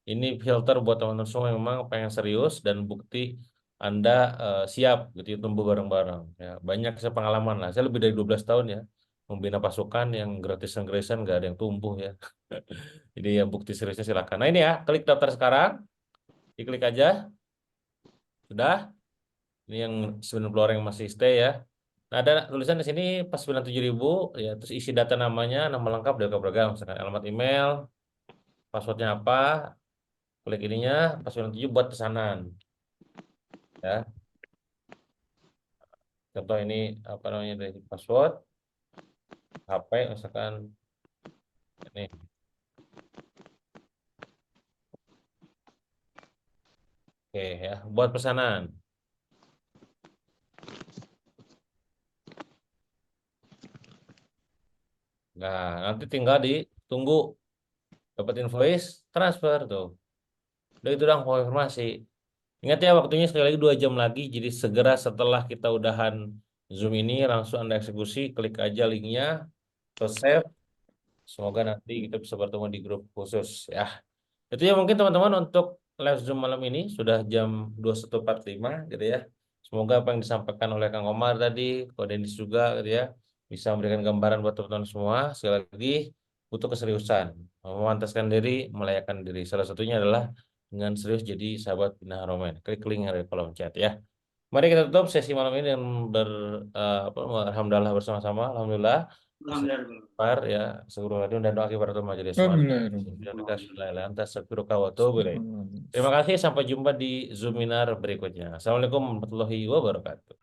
ini filter buat teman-teman semua yang memang pengen serius dan bukti Anda siap gitu ya, tumbuh bareng-bareng. Ya, banyak saya pengalaman lah. Saya lebih dari 12 tahun ya membina pasukan yang gratisan-gratisan nggak ada yang tumbuh ya. Jadi yang bukti seriusnya silakan. Nah, ini ya, klik daftar sekarang, diklik aja. Sudah. Ini yang 90 orang yang masih stay ya. Nah, ada tulisan di sini pas 97.000 ya, terus isi data namanya, nama lengkap, data beragam, misalkan alamat email, passwordnya apa, klik ininya, pas 97 buat pesanan. Ya, contoh ini apa namanya dari password, HP misalkan ini. Oke ya, buat pesanan. Nah, nanti tinggal ditunggu dapat invoice, transfer tuh. Udah itu dong konfirmasi. Ingat ya waktunya sekali lagi 2 jam lagi. Jadi segera setelah kita udahan Zoom ini langsung Anda eksekusi, klik aja linknya, terus save. Semoga nanti kita bisa bertemu di grup khusus ya. Itu ya mungkin teman-teman untuk live Zoom malam ini sudah jam 21.45 gitu ya. Semoga apa yang disampaikan oleh Kang Omar tadi, Ko Denis juga gitu ya, bisa memberikan gambaran buat teman-teman semua. Sekali lagi butuh keseriusan, memantaskan diri, melayakan diri. Salah satunya adalah dengan serius jadi sahabat Bina Haromen. Klik link yang ada di kolom chat ya. Mari kita tutup sesi malam ini dengan alhamdulillah bersama-sama. Alhamdulillah. Alhamdulillah. Par ya, seluruh hadirin dan doa kepada majelis. Terima kasih, sampai jumpa di Zoominar berikutnya. Assalamualaikum warahmatullahi wabarakatuh.